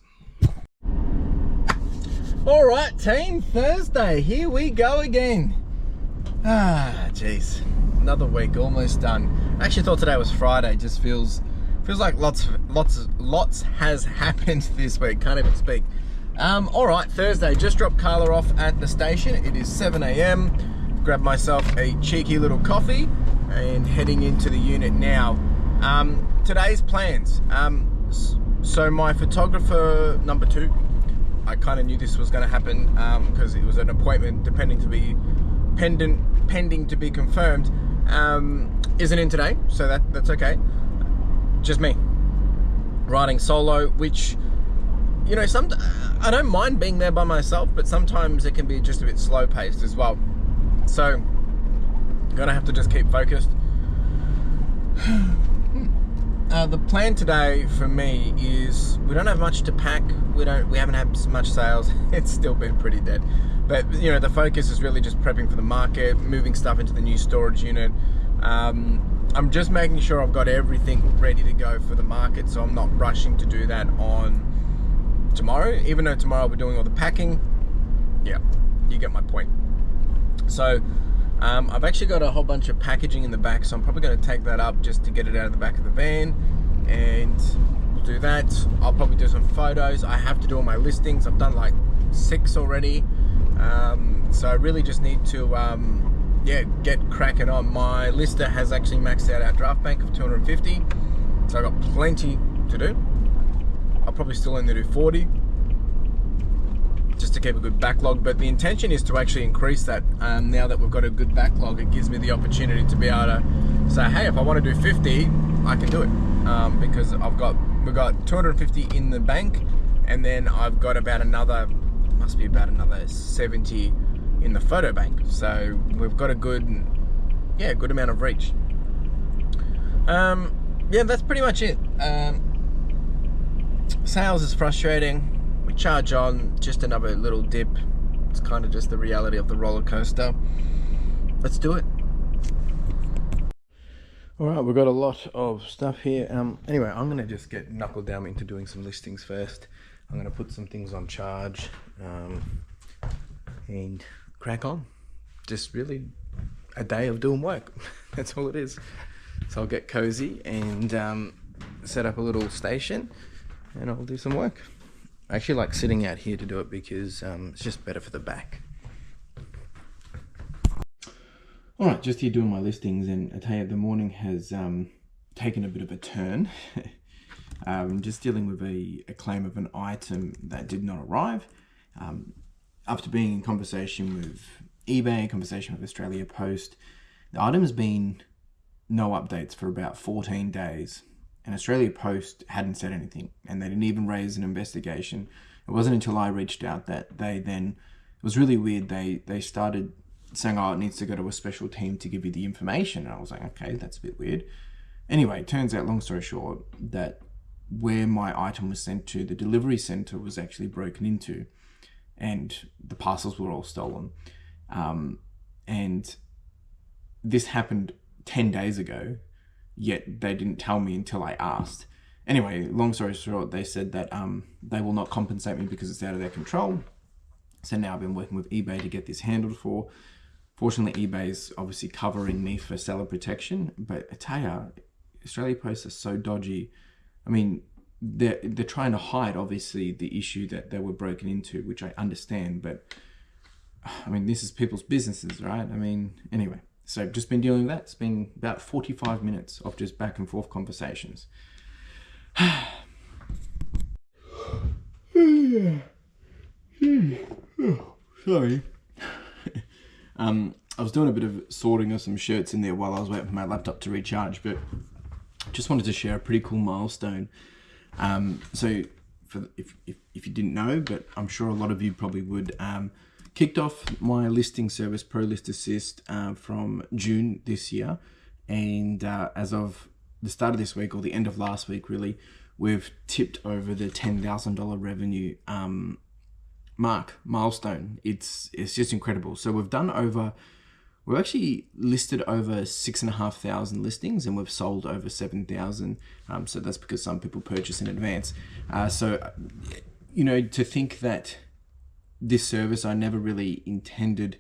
All right, team, Thursday, here we go again. Jeez, another week almost done. I actually thought today was Friday. Just feels like lots has happened this week. Can't even speak. All right, Thursday. Just dropped Carla off at the station. It is 7 a.m. Grabbed myself a cheeky little coffee and heading into the unit now. Today's plans. So my photographer number 2. I kind of knew this was going to happen because it was an appointment pending to be confirmed. Isn't in today, so that's okay. Just me riding solo, which, you know, I don't mind being there by myself, but sometimes it can be just a bit slow paced as well. So gonna have to just keep focused. The plan today for me is we don't have much to pack. We haven't had much sales. It's still been pretty dead. But you know, the focus is really just prepping for the market, moving stuff into the new storage unit. I'm just making sure I've got everything ready to go for the market, so I'm not rushing to do that on tomorrow. Even though tomorrow we're doing all the packing. Yeah, you get my point. So I've actually got a whole bunch of packaging in the back, so I'm probably going to take that up just to get it out of the back of the van, and we'll do that. I'll probably do some photos. I have to do all my listings. I've done like 6 already, so I really just need to get cracking on. My lister has actually maxed out our draft bank of 250, so I've got plenty to do. I'll probably still only do 40 just to keep a good backlog, but the intention is to actually increase that. Now that we've got a good backlog, it gives me the opportunity to be able to say, hey, if I want to do 50, I can do it, because we've got 250 in the bank, and then I've got about another 70 in the photo bank, so we've got a good amount of reach. Yeah, that's pretty much it. Sales is frustrating. We charge on, just another little dip. It's kind of just the reality of the roller coaster. Let's do it. All right, we've got a lot of stuff here. Anyway, I'm gonna just get knuckled down into doing some listings first. I'm gonna put some things on charge, and crack on. Just really a day of doing work. That's all it is. So I'll get cozy and set up a little station, and I'll do some work. I actually like sitting out here to do it because it's just better for the back. All right, just here doing my listings, and I tell you, the morning has taken a bit of a turn. Just dealing with a claim of an item that did not arrive. After being in conversation with eBay, conversation with Australia Post, the item's been no updates for about 14 days. And Australia Post hadn't said anything, and they didn't even raise an investigation. It wasn't until I reached out that they then, it was really weird, they started saying, oh, it needs to go to a special team to give you the information. And I was like, okay, that's a bit weird. Anyway, it turns out, long story short, that where my item was sent to, the delivery center was actually broken into, and the parcels were all stolen. And this happened 10 days ago, yet they didn't tell me until I asked. Anyway, long story short, they said that they will not compensate me because it's out of their control. So now I've been working with eBay to get this handled for. Fortunately, eBay's obviously covering me for seller protection, but I tell you, Australia Post are so dodgy. I mean, they're trying to hide, obviously, the issue that they were broken into, which I understand, but I mean, this is people's businesses, right? I mean, anyway. So I've just been dealing with that. It's been about 45 minutes of just back and forth conversations. Sorry. I was doing a bit of sorting of some shirts in there while I was waiting for my laptop to recharge, but just wanted to share a pretty cool milestone. So if you didn't know, but I'm sure a lot of you probably would, kicked off my listing service, ProListAssit, from June this year, and as of the start of this week, or the end of last week really, we've tipped over the $10,000 revenue milestone. It's just incredible. So we've actually listed over 6,500 listings, and we've sold over 7,000. So that's because some people purchase in advance. So to think that this service, I never really intended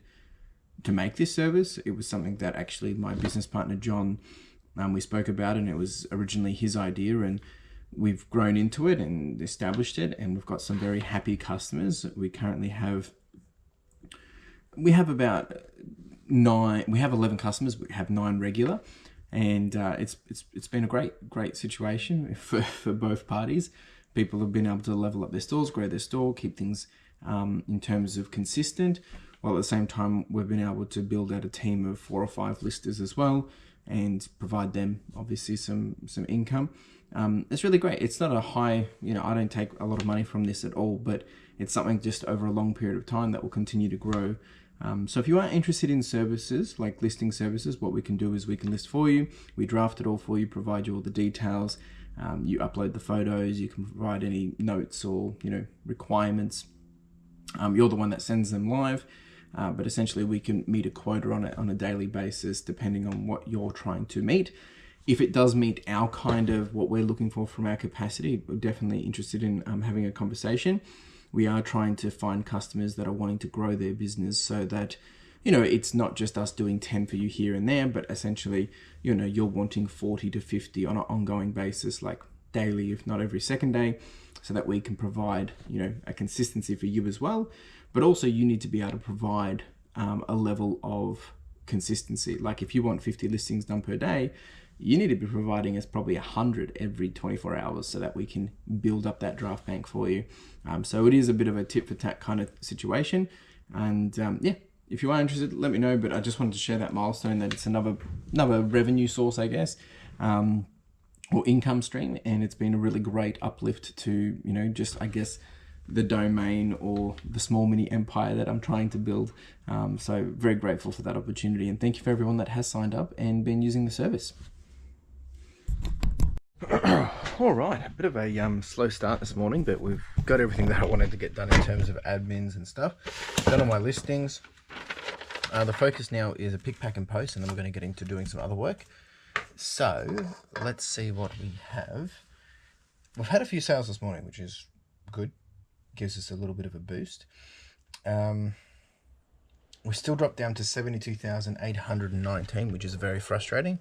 to make this service. It was something that actually my business partner John, we spoke about, and it was originally his idea, and we've grown into it and established it, and we've got some very happy customers. We currently have about 11 customers. We have 9 regular, and it's been a great situation for both parties. People have been able to level up their stores, grow their store, keep things in terms of consistent, while at the same time we've been able to build out a team of 4 or 5 listers as well, and provide them obviously some income. It's really great. It's not a high, I don't take a lot of money from this at all, but it's something just over a long period of time that will continue to grow. So if you are interested in services like listing services, what we can do is we can list for you. We draft it all for you, provide you all the details. You upload the photos. You can provide any notes or requirements. You're the one that sends them live. But essentially we can meet a quota on it on a daily basis, depending on what you're trying to meet. If it does meet our kind of what we're looking for from our capacity, we're definitely interested in having a conversation. We are trying to find customers that are wanting to grow their business, so that it's not just us doing 10 for you here and there, but essentially you're wanting 40 to 50 on an ongoing basis, like daily, if not every second day, so that we can provide a consistency for you as well. But also you need to be able to provide a level of consistency. Like if you want 50 listings done per day, you need to be providing us probably 100 every 24 hours, so that we can build up that draft bank for you. So it is a bit of a tit for tat kind of situation. And if you are interested, let me know. But I just wanted to share that milestone, that it's another revenue source, I guess, or income stream. And it's been a really great uplift to, just, I guess, the domain or the small mini empire that I'm trying to build. So very grateful for that opportunity, and thank you for everyone that has signed up and been using the service. All right, a bit of a slow start this morning, but we've got everything that I wanted to get done in terms of admins and stuff. Done all my listings. The focus now is a pick, pack and post, and then we're going to get into doing some other work. So let's see what we have. We've had a few sales this morning, which is good. Gives us a little bit of a boost. We still dropped down to 72,819, which is very frustrating.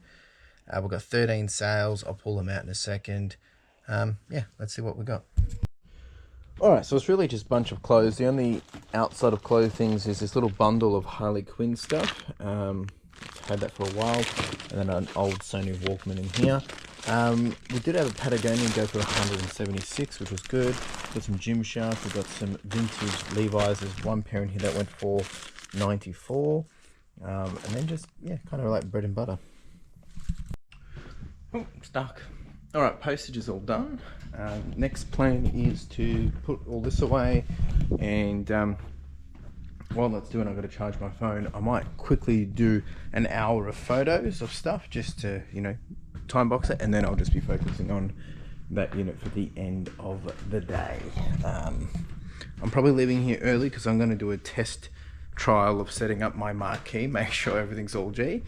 We've got 13 sales. I'll pull them out in a second. Let's see what we got. All right, so it's really just a bunch of clothes. The only outside of clothes things is this little bundle of Harley Quinn stuff. Had that for a while, and then an old Sony Walkman in here. We did have a Patagonian go for 176, which was good. Got some Gymshark. We've got some vintage Levi's. There's one pair in here that went for 94. And then just, kind of like bread and butter. Oh, stuck. All right, postage is all done. Next plan is to put all this away, and while that's doing, I've got to charge my phone. I might quickly do an hour of photos of stuff just to, time box it, and then I'll just be focusing on that unit for the end of the day. I'm probably leaving here early because I'm going to do a test trial of setting up my marquee, make sure everything's all G.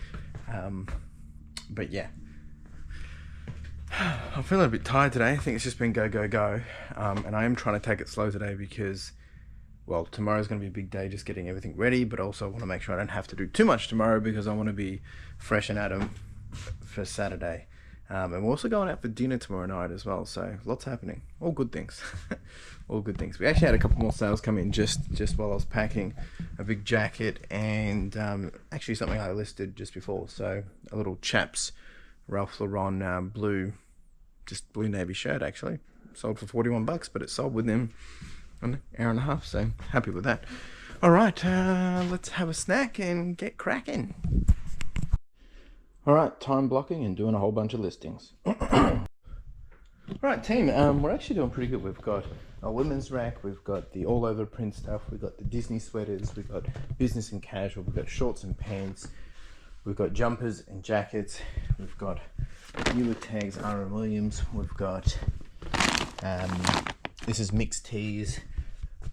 But yeah, I'm feeling a bit tired today. I think it's just been go, go, go. And I am trying to take it slow today because, well, tomorrow's going to be a big day just getting everything ready, but also I want to make sure I don't have to do too much tomorrow because I want to be fresh and at 'em for Saturday. And we're also going out for dinner tomorrow night as well, so lots happening. All good things. All good things. We actually had a couple more sales come in just while I was packing. A big jacket and actually something I listed just before. So a little chaps Ralph Lauren blue navy shirt, actually. Sold for $41, but it sold within an hour and a half, so happy with that. All right, let's have a snack and get cracking. All right, time blocking and doing a whole bunch of listings. All right, team, we're actually doing pretty good. We've got a women's rack, we've got the all over print stuff, we've got the Disney sweaters, we've got business and casual, we've got shorts and pants, we've got jumpers and jackets, we've got Eula tags, R.M. Williams, we've got this is mixed tees,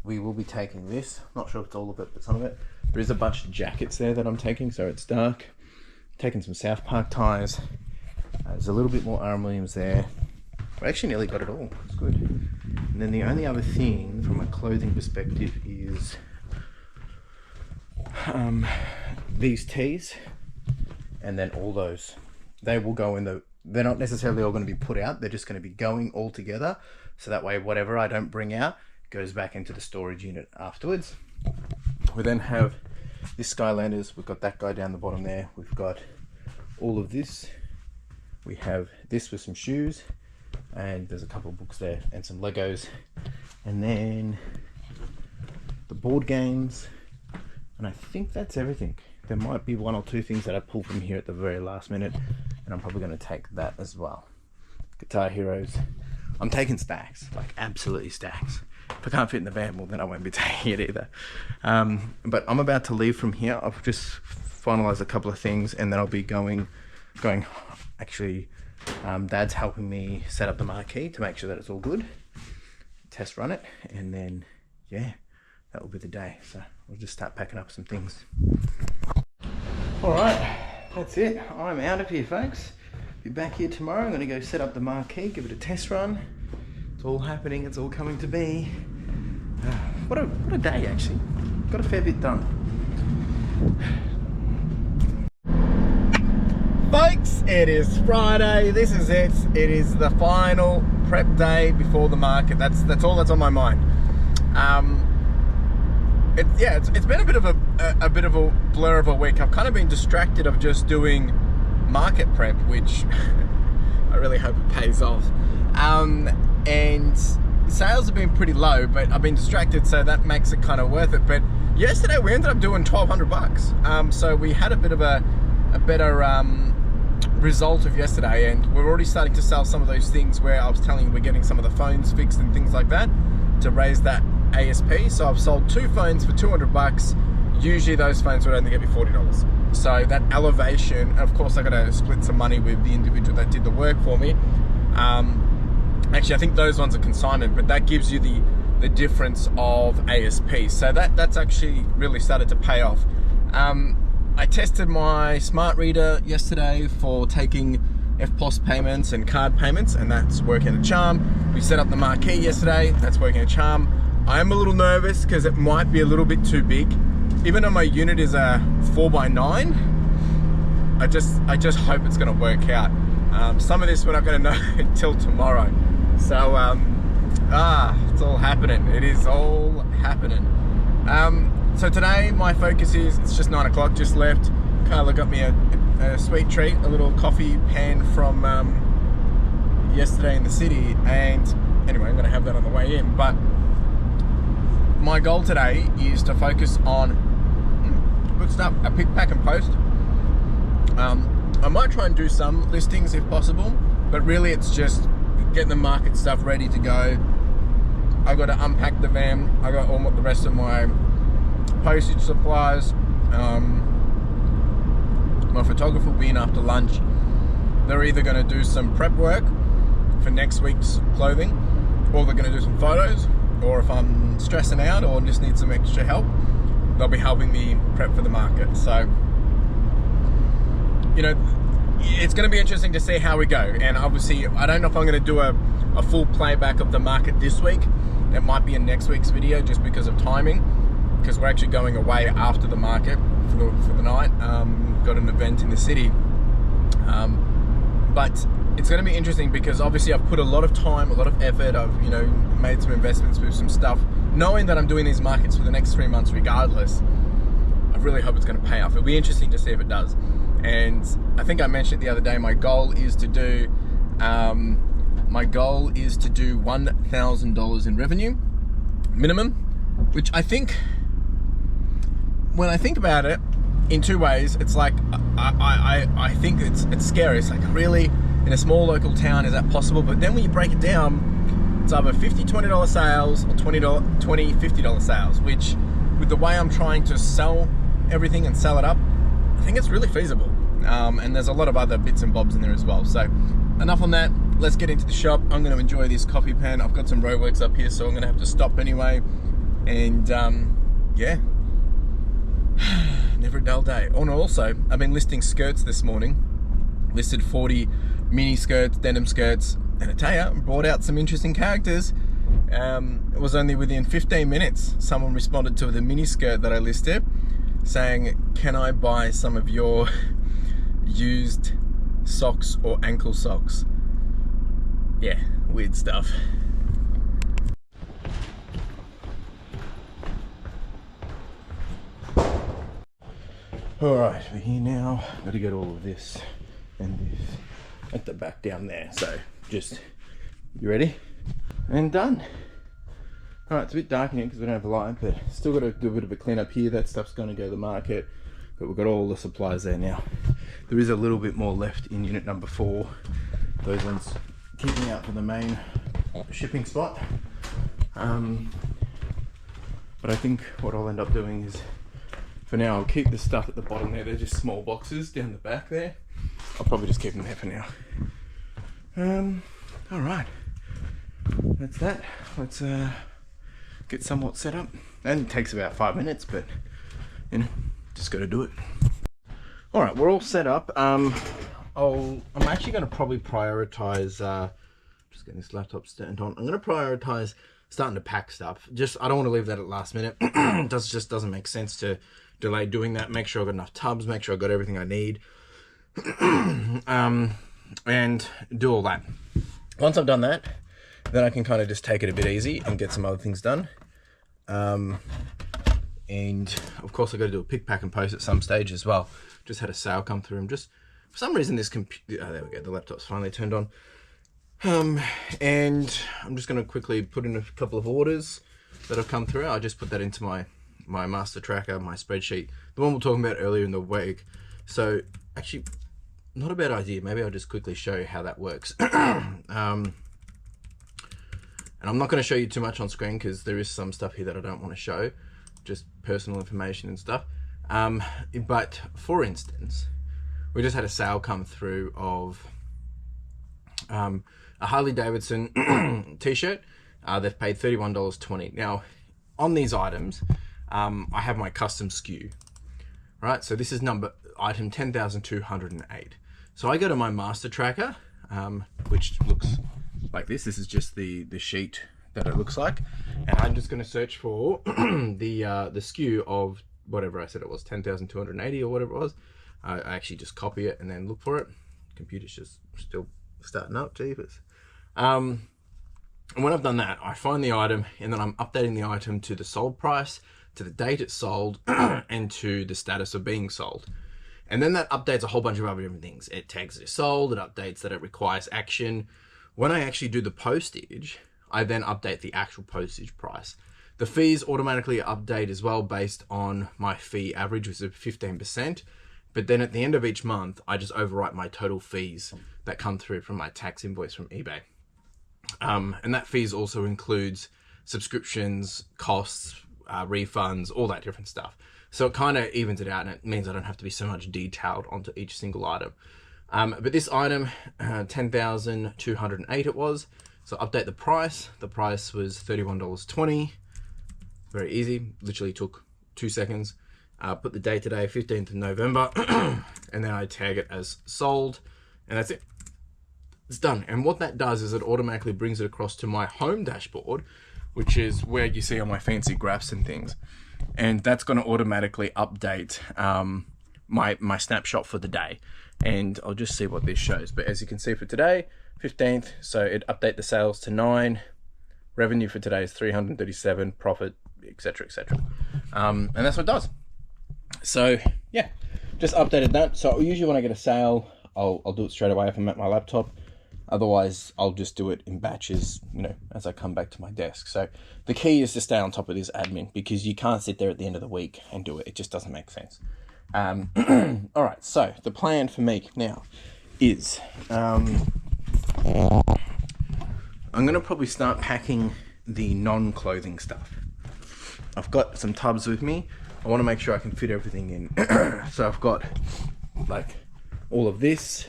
we will be taking this. Not sure if it's all of it, but some of it. There is a bunch of jackets there that I'm taking, so it's dark. Taking some South Park ties. There's a little bit more R. Williams there. I actually nearly got it all. It's good. And then the only other thing from a clothing perspective is these tees, and then all those. They will go in the... They're not necessarily all going to be put out. They're just going to be going all together. So that way, whatever I don't bring out goes back into the storage unit afterwards. We then have this Skylanders. We've got that guy down the bottom there. We've got all of this. We have this with some shoes, and there's a couple of books there and some Legos, and then the board games, and I think that's everything. There might be one or two things that I pull from here at the very last minute, and I'm probably going to take that as well. Guitar Heroes. I'm taking stacks, like absolutely stacks. If I can't fit in the van, well then I won't be taking it either. But I'm about to leave from here. I've just finalized a couple of things, and then I'll be going. Actually, Dad's helping me set up the marquee to make sure that it's all good. Test run it, and then yeah, that will be the day. So we'll just start packing up some things. All right, that's it. I'm out of here, folks. Be back here tomorrow. I'm going to go set up the marquee, give it a test run. It's all happening. It's all coming to be. What a day, actually. Got a fair bit done. Folks, it is Friday. This is it. It is the final prep day before the market. That's all that's on my mind. It's been a bit of a blur of a week. I've kind of been distracted of just doing market prep, which I really hope it pays off. And sales have been pretty low, but I've been distracted, so that makes it kind of worth it. But yesterday we ended up doing $1,200. So we had a bit of a better result of yesterday, and we're already starting to sell some of those things where I was telling you we're getting some of the phones fixed and things like that to raise that ASP. So I've sold 2 phones for $200. Usually those phones would only get me $40. So that elevation, of course I got to split some money with the individual that did the work for me. Actually I think those ones are consignment, but that gives you the difference of ASP. So that's actually really started to pay off. I tested my smart reader yesterday for taking FPOS payments and card payments, and that's working a charm. We set up the marquee yesterday, that's working a charm. I am a little nervous because it might be a little bit too big. Even though my unit is a 4x9, I just hope it's going to work out. Some of this we're not going to know until tomorrow. So it's all happening. It is all happening. So today my focus is, it's just 9 o'clock, just left. Carla got me a sweet treat, a little coffee pan from yesterday in the city, and anyway, I'm going to have that on the way in. But my goal today is to focus on good stuff, a pick, pack and post. I might try and do some listings if possible, but really it's just getting the market stuff ready to go. I got to unpack the van. I got all the rest of my postage supplies. My photographer will be in after lunch. They're either going to do some prep work for next week's clothing, or they're going to do some photos, or if I'm stressing out or just need some extra help, they'll be helping me prep for the market. So, you know, it's going to be interesting to see how we go. And obviously, I don't know if I'm going to do a full playback of the market this week. It might be in next week's video just because of timing, because we're actually going away after the market for the night. Got an event in the city. But it's going to be interesting because obviously I've put a lot of time, a lot of effort. I've, you know, made some investments with some stuff, knowing that I'm doing these markets for the next 3 months regardless. I really hope it's going to pay off. It'll be interesting to see if it does. And I think I mentioned it the other day, my goal is to do $1,000 in revenue minimum, which I think, when I think about it in 2 ways, it's like I think it's scary. It's like, really, in a small local town, is that possible? But then when you break it down, it's either $20 sales or $50 sales, which, with the way I'm trying to sell everything and sell it up, I think it's really feasible. And there's a lot of other bits and bobs in there as well. So enough on that. Let's get into the shop. I'm going to enjoy this coffee pan. I've got some roadworks up here, so I'm going to have to stop anyway. And yeah, never a dull day. Oh, and also, I've been listing skirts this morning. Listed 40 mini skirts, denim skirts, and I tell you, brought out some interesting characters. It was only within 15 minutes, someone responded to the mini skirt that I listed, saying, can I buy some of your used socks or ankle socks? Yeah, weird stuff. All right, we're here now. Got to get all of this and this at the back down there. So just, you ready? And done. All right, it's a bit dark in here because we don't have a light, but still got to do a bit of a clean up here. That stuff's going to go to the market, but we've got all the supplies there now. There is a little bit more left in unit number 4. Those ones keeping out for the main shipping spot. But I think what I'll end up doing is, for now, I'll keep the stuff at the bottom there. They're just small boxes down the back there. I'll probably just keep them there for now. All right, that's that. Let's get somewhat set up. And it takes about 5 minutes, but you know, just got to do it. All right, we're all set up. I'm actually going to probably prioritize. Just getting this laptop stand on. I'm going to prioritize starting to pack stuff. I don't want to leave that at last minute. Just doesn't make sense to delay doing that. Make sure I've got enough tubs, make sure I've got everything I need, and do all that. Once I've done that, then I can kind of just take it a bit easy and get some other things done. And of course I got to do a pick, pack and post at some stage as well. Just had a sale come through, and just for some reason this computer, oh, there we go, the laptop's finally turned on. And I'm just going to quickly put in a couple of orders that have come through. I just put that into my master tracker, my spreadsheet, the one we were talking about earlier in the week. So actually, not a bad idea. Maybe I'll just quickly show you how that works. And I'm not going to show you too much on screen because there is some stuff here that I don't want to show, just personal information and stuff. But for instance, we just had a sale come through of a Harley Davidson t-shirt. They've paid $31.20. Now, on these items, I have my custom SKU, right? So this is item 10,208. So I go to my master tracker, which looks like this. This is just the sheet that it looks like, and I'm just going to search for the SKU of whatever I said it was, 10,280 or whatever it was. I actually just copy it and then look for it. Computer's just still starting up, jeepers. And when I've done that, I find the item, and then I'm updating the item to the sold price, to the date it's sold, and to the status of being sold. And then that updates a whole bunch of other different things. It tags it as sold, it updates that it requires action. When I actually do the postage, I then update the actual postage price. The fees automatically update as well based on my fee average, which is 15%. But then at the end of each month, I just overwrite my total fees that come through from my tax invoice from eBay. And that fees also includes subscriptions, costs, refunds, all that different stuff. So it kind of evens it out, and it means I don't have to be so much detailed onto each single item. But this item, 10,208 it was. So update the price. The price was $31.20. Very easy, literally took 2 seconds. Put the date today, 15th of November, and then I tag it as sold, and that's it. It's done. And what that does is it automatically brings it across to my home dashboard, which is where you see all my fancy graphs and things. And that's going to automatically update my snapshot for the day. And I'll just see what this shows. But as you can see for today, 15th, so it update the sales to 9. Revenue for today is 337, profit, etc., etc. And that's what it does. So yeah, just updated that. So usually when I get a sale, I'll do it straight away if I'm at my laptop. Otherwise, I'll just do it in batches, you know, as I come back to my desk. So the key is to stay on top of this admin, because you can't sit there at the end of the week and do it. It just doesn't make sense. All right, so the plan for me now is I'm going to probably start packing the non-clothing stuff. I've got some tubs with me. I want to make sure I can fit everything in. So I've got like all of this,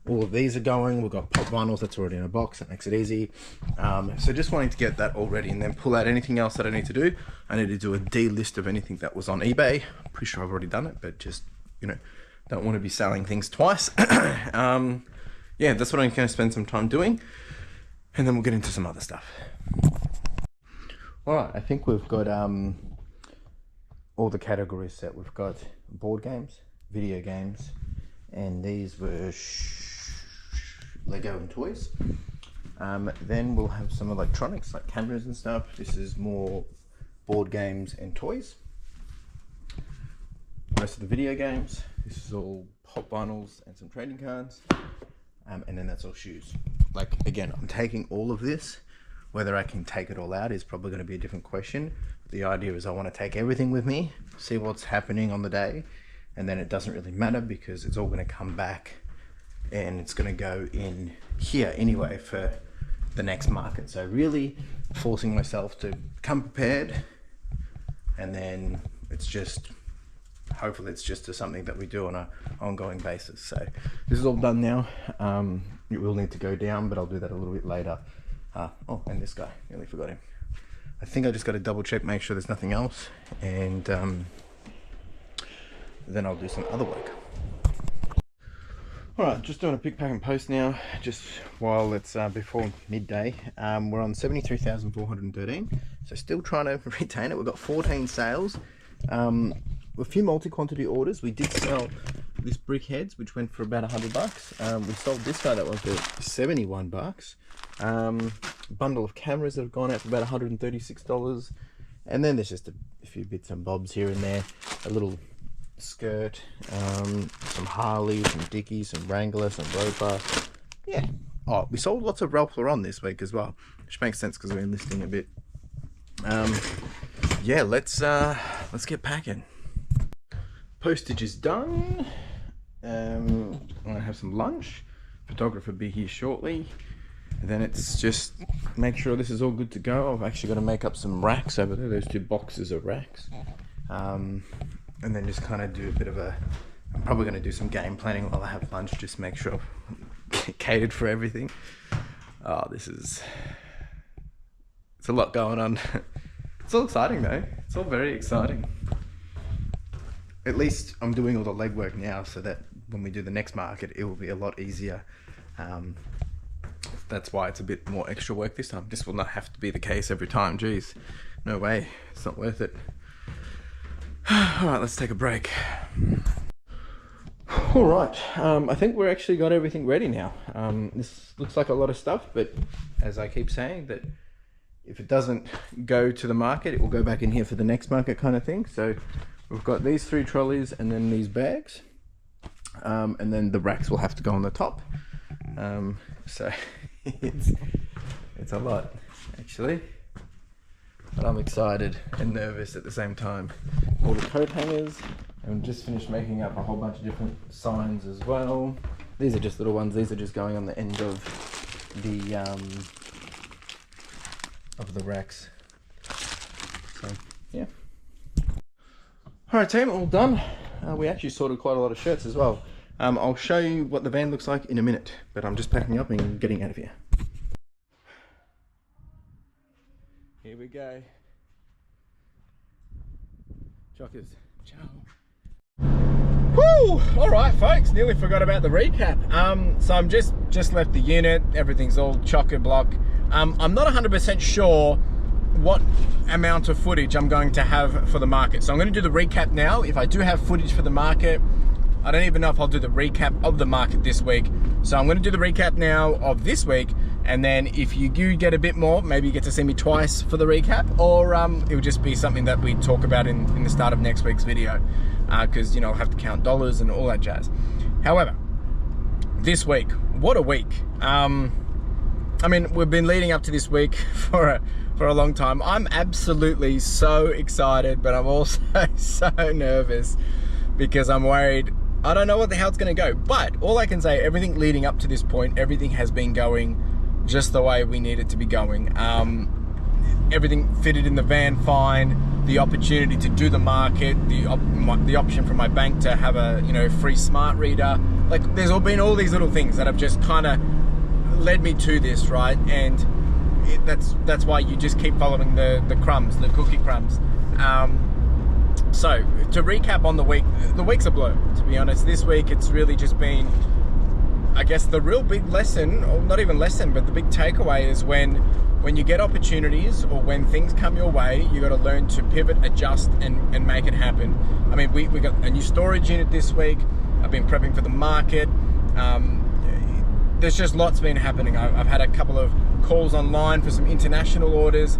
all of these are going. We've got pop vinyls that's already in a box. That makes it easy. So just wanting to get that all ready and then pull out anything else that I need to do. I need to do a D-list of anything that was on eBay. I'm pretty sure I've already done it, but just, you know, don't want to be selling things twice. Yeah, that's what I'm going to spend some time doing. And then we'll get into some other stuff. All right, I think we've got all the categories set. We've got board games, video games, and these were Lego and toys. Then we'll have some electronics like cameras and stuff. This is more board games and toys. Most of the video games. This is all pop vinyls and some trading cards. And then that's all shoes. Like, again, I'm taking all of this. Whether I can take it all out is probably going to be a different question. The idea is I want to take everything with me, see what's happening on the day, and then it doesn't really matter because it's all going to come back and it's going to go in here anyway for the next market. So really forcing myself to come prepared, and then it's just, hopefully it's just something that we do on an ongoing basis. So this is all done now. It will need to go down, but I'll do that a little bit later. Oh, and this guy, nearly forgot him. I think I just got to double check, make sure there's nothing else, and then I'll do some other work. All right, just doing a pick, pack and post now, just while it's before midday. We're on 73,413, so still trying to retain it. We've got 14 sales. A few multi-quantity orders. We did sell this brick heads, which went for about $100. We sold this guy that went for $71. Bundle of cameras that have gone out for about $136. And then there's just a few bits and bobs here and there. A little skirt, some Harley, some Dickies, some Wrangler, some Roper. Yeah. Oh, we sold lots of Ralph Lauren this week as well, which makes sense because we're enlisting a bit. Yeah, let's get packing. Postage is done. I'm gonna have some lunch. Photographer will be here shortly. And then it's just make sure this is all good to go. I've actually got to make up some racks over there. Those 2 boxes of racks. And then just kind of do a bit of I'm probably going to do some game planning while I have lunch. Just make sure I've catered for everything. Oh, it's a lot going on. It's all exciting though. It's all very exciting. At least I'm doing all the legwork now so that when we do the next market, it will be a lot easier. That's why it's a bit more extra work this time. This will not have to be the case every time. Geez, no way. It's not worth it. All right, let's take a break. All right, I think we're actually got everything ready now. This looks like a lot of stuff, but as I keep saying, that if it doesn't go to the market, it will go back in here for the next market kind of thing. So we've got these 3 trolleys and then these bags. And then the racks will have to go on the top. So it's a lot actually, but I'm excited and nervous at the same time. All the coat hangers, and just finished making up a whole bunch of different signs as well. These are just little ones. These are just going on the end of the racks. So yeah. All right, team, all done. We actually sorted quite a lot of shirts as well. I'll show you what the van looks like in a minute, but I'm just packing up and getting out of here. Here we go. Chockers. Ciao. Woo! All right, folks, nearly forgot about the recap. So I'm just left the unit. Everything's all chock-a-block. I'm not 100% sure what amount of footage I'm going to have for the market. So I'm going to do the recap now. If I do have footage for the market, I don't even know if I'll do the recap of the market this week. So I'm going to do the recap now of this week, and then if you do get a bit more, maybe you get to see me twice for the recap, or it'll just be something that we talk about in the start of next week's video, because you know, I'll have to count dollars and all that jazz. However, this week, what a week. I mean, we've been leading up to this week for a long time. I'm absolutely so excited, but I'm also so nervous because I'm worried. I don't know what the hell it's going to go, but all I can say, everything leading up to this point, everything has been going just the way we need it to be going. Everything fitted in the van fine. The opportunity to do the market, the option from my bank to have a free smart reader, like there's been all these little things that have just kind of led me to this, right? And that's why you just keep following the crumbs, the cookie crumbs. So to recap on the week's a blur, to be honest. This week it's really just been, I guess, the real big lesson, or not even lesson, but the big takeaway is when you get opportunities or when things come your way, you got to learn to pivot, adjust, and make it happen. I mean, we got a new storage unit this week. I've been prepping for the market. There's just lots been happening. I've had a couple of calls online for some international orders.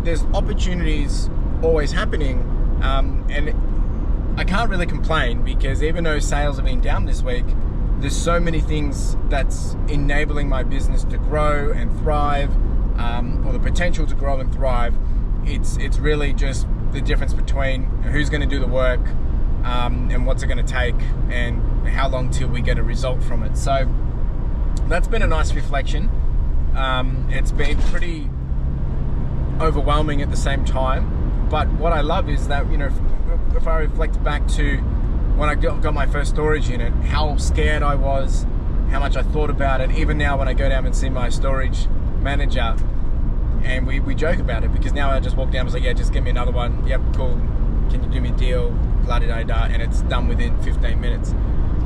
There's opportunities always happening, and I can't really complain, because even though sales have been down this week, there's so many things that's enabling my business to grow and thrive, or the potential to grow and thrive. It's really just the difference between who's going to do the work, and what's it going to take, and how long till we get a result from it. So that's been a nice reflection. It's been pretty overwhelming at the same time, but what I love is that, you know, if I reflect back to when I got my first storage unit, how scared I was, how much I thought about it. Even now when I go down and see my storage manager, and we joke about it, because now I just walk down and was like, yeah, just give me another one. Yep, cool. Can you do me a deal? La-di-da-da. And it's done within 15 minutes.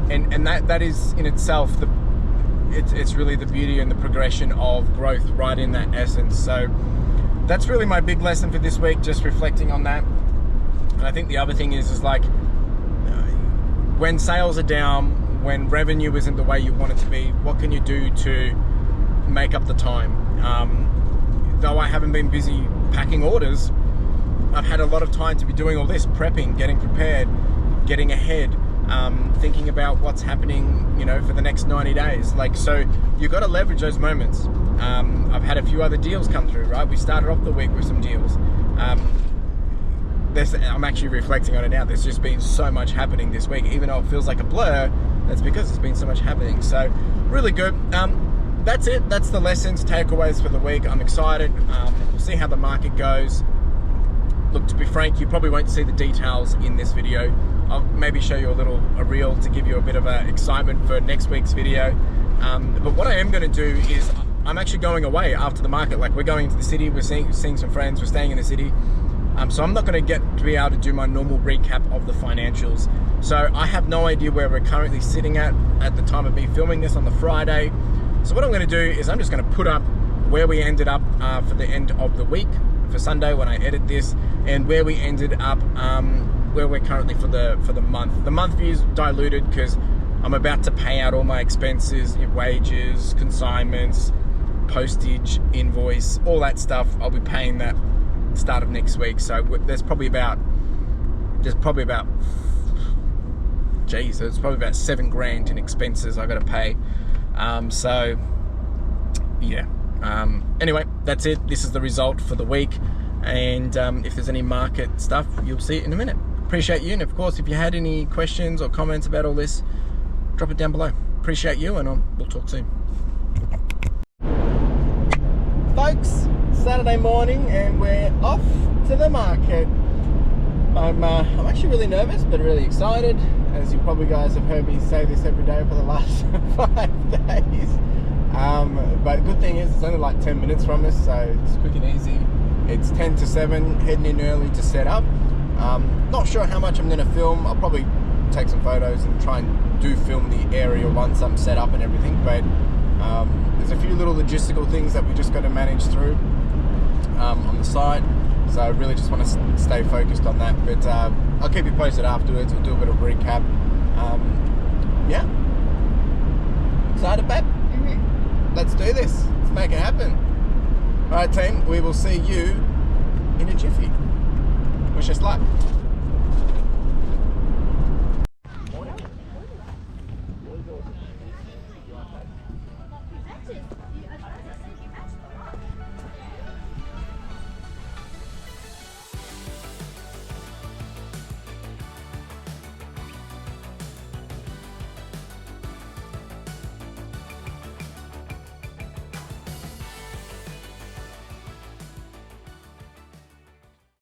And that is in itself, it's really the beauty and the progression of growth right in that essence. So that's really my big lesson for this week, just reflecting on that. And I think the other thing is like, when sales are down, when revenue isn't the way you want it to be, what can you do to make up the time? Though I haven't been busy packing orders, I've had a lot of time to be doing all this, prepping, getting prepared, getting ahead, thinking about what's happening, you know, for the next 90 days. Like, so you've got to leverage those moments. I've had a few other deals come through, right? We started off the week with some deals. I'm actually reflecting on it now. There's just been so much happening this week, even though it feels like a blur. That's because there's been so much happening. So really good. That's it. That's the lessons, takeaways for the week. I'm excited. We'll see how the market goes. Look, to be frank, you probably won't see the details in this video. I'll maybe show you a reel to give you a bit of excitement for next week's video. But what I am going to do is I'm actually going away after the market. Like, we're going into the city, we're seeing some friends, we're staying in the city. So I'm not going to get to be able to do my normal recap of the financials. So I have no idea where we're currently sitting at the time of me filming this on the Friday. So what I'm going to do is I'm just going to put up where we ended up for the end of the week, for Sunday when I edit this, and where we ended up, where we're currently for the month. The month view is diluted because I'm about to pay out all my expenses, wages, consignments, postage, invoice, all that stuff. I'll be paying that start of next week. So there's probably about $7,000 in expenses I got to pay. So yeah. Anyway, that's it. This is the result for the week. And if there's any market stuff, you'll see it in a minute. Appreciate you. And of course, if you had any questions or comments about all this, drop it down below. Appreciate you, and we'll talk soon. Folks, Saturday morning, and we're off to the market. I'm actually really nervous, but really excited. As you probably guys have heard me say this every day for the last 5 days. But good thing is it's only like 10 minutes from us, so it's quick and easy. It's 10 to 7, heading in early to set up. Not sure how much I'm going to film. I'll probably take some photos and try and film the area once I'm set up and everything, but there's a few little logistical things that we just got to manage through on the side. So I really just want to stay focused on that, but I'll keep you posted afterwards. We'll do a bit of recap. Yeah. Excited, babe? Mm-hmm. Let's do this. Let's make it happen. All right, team. We will see you in a jiffy. Wish us luck.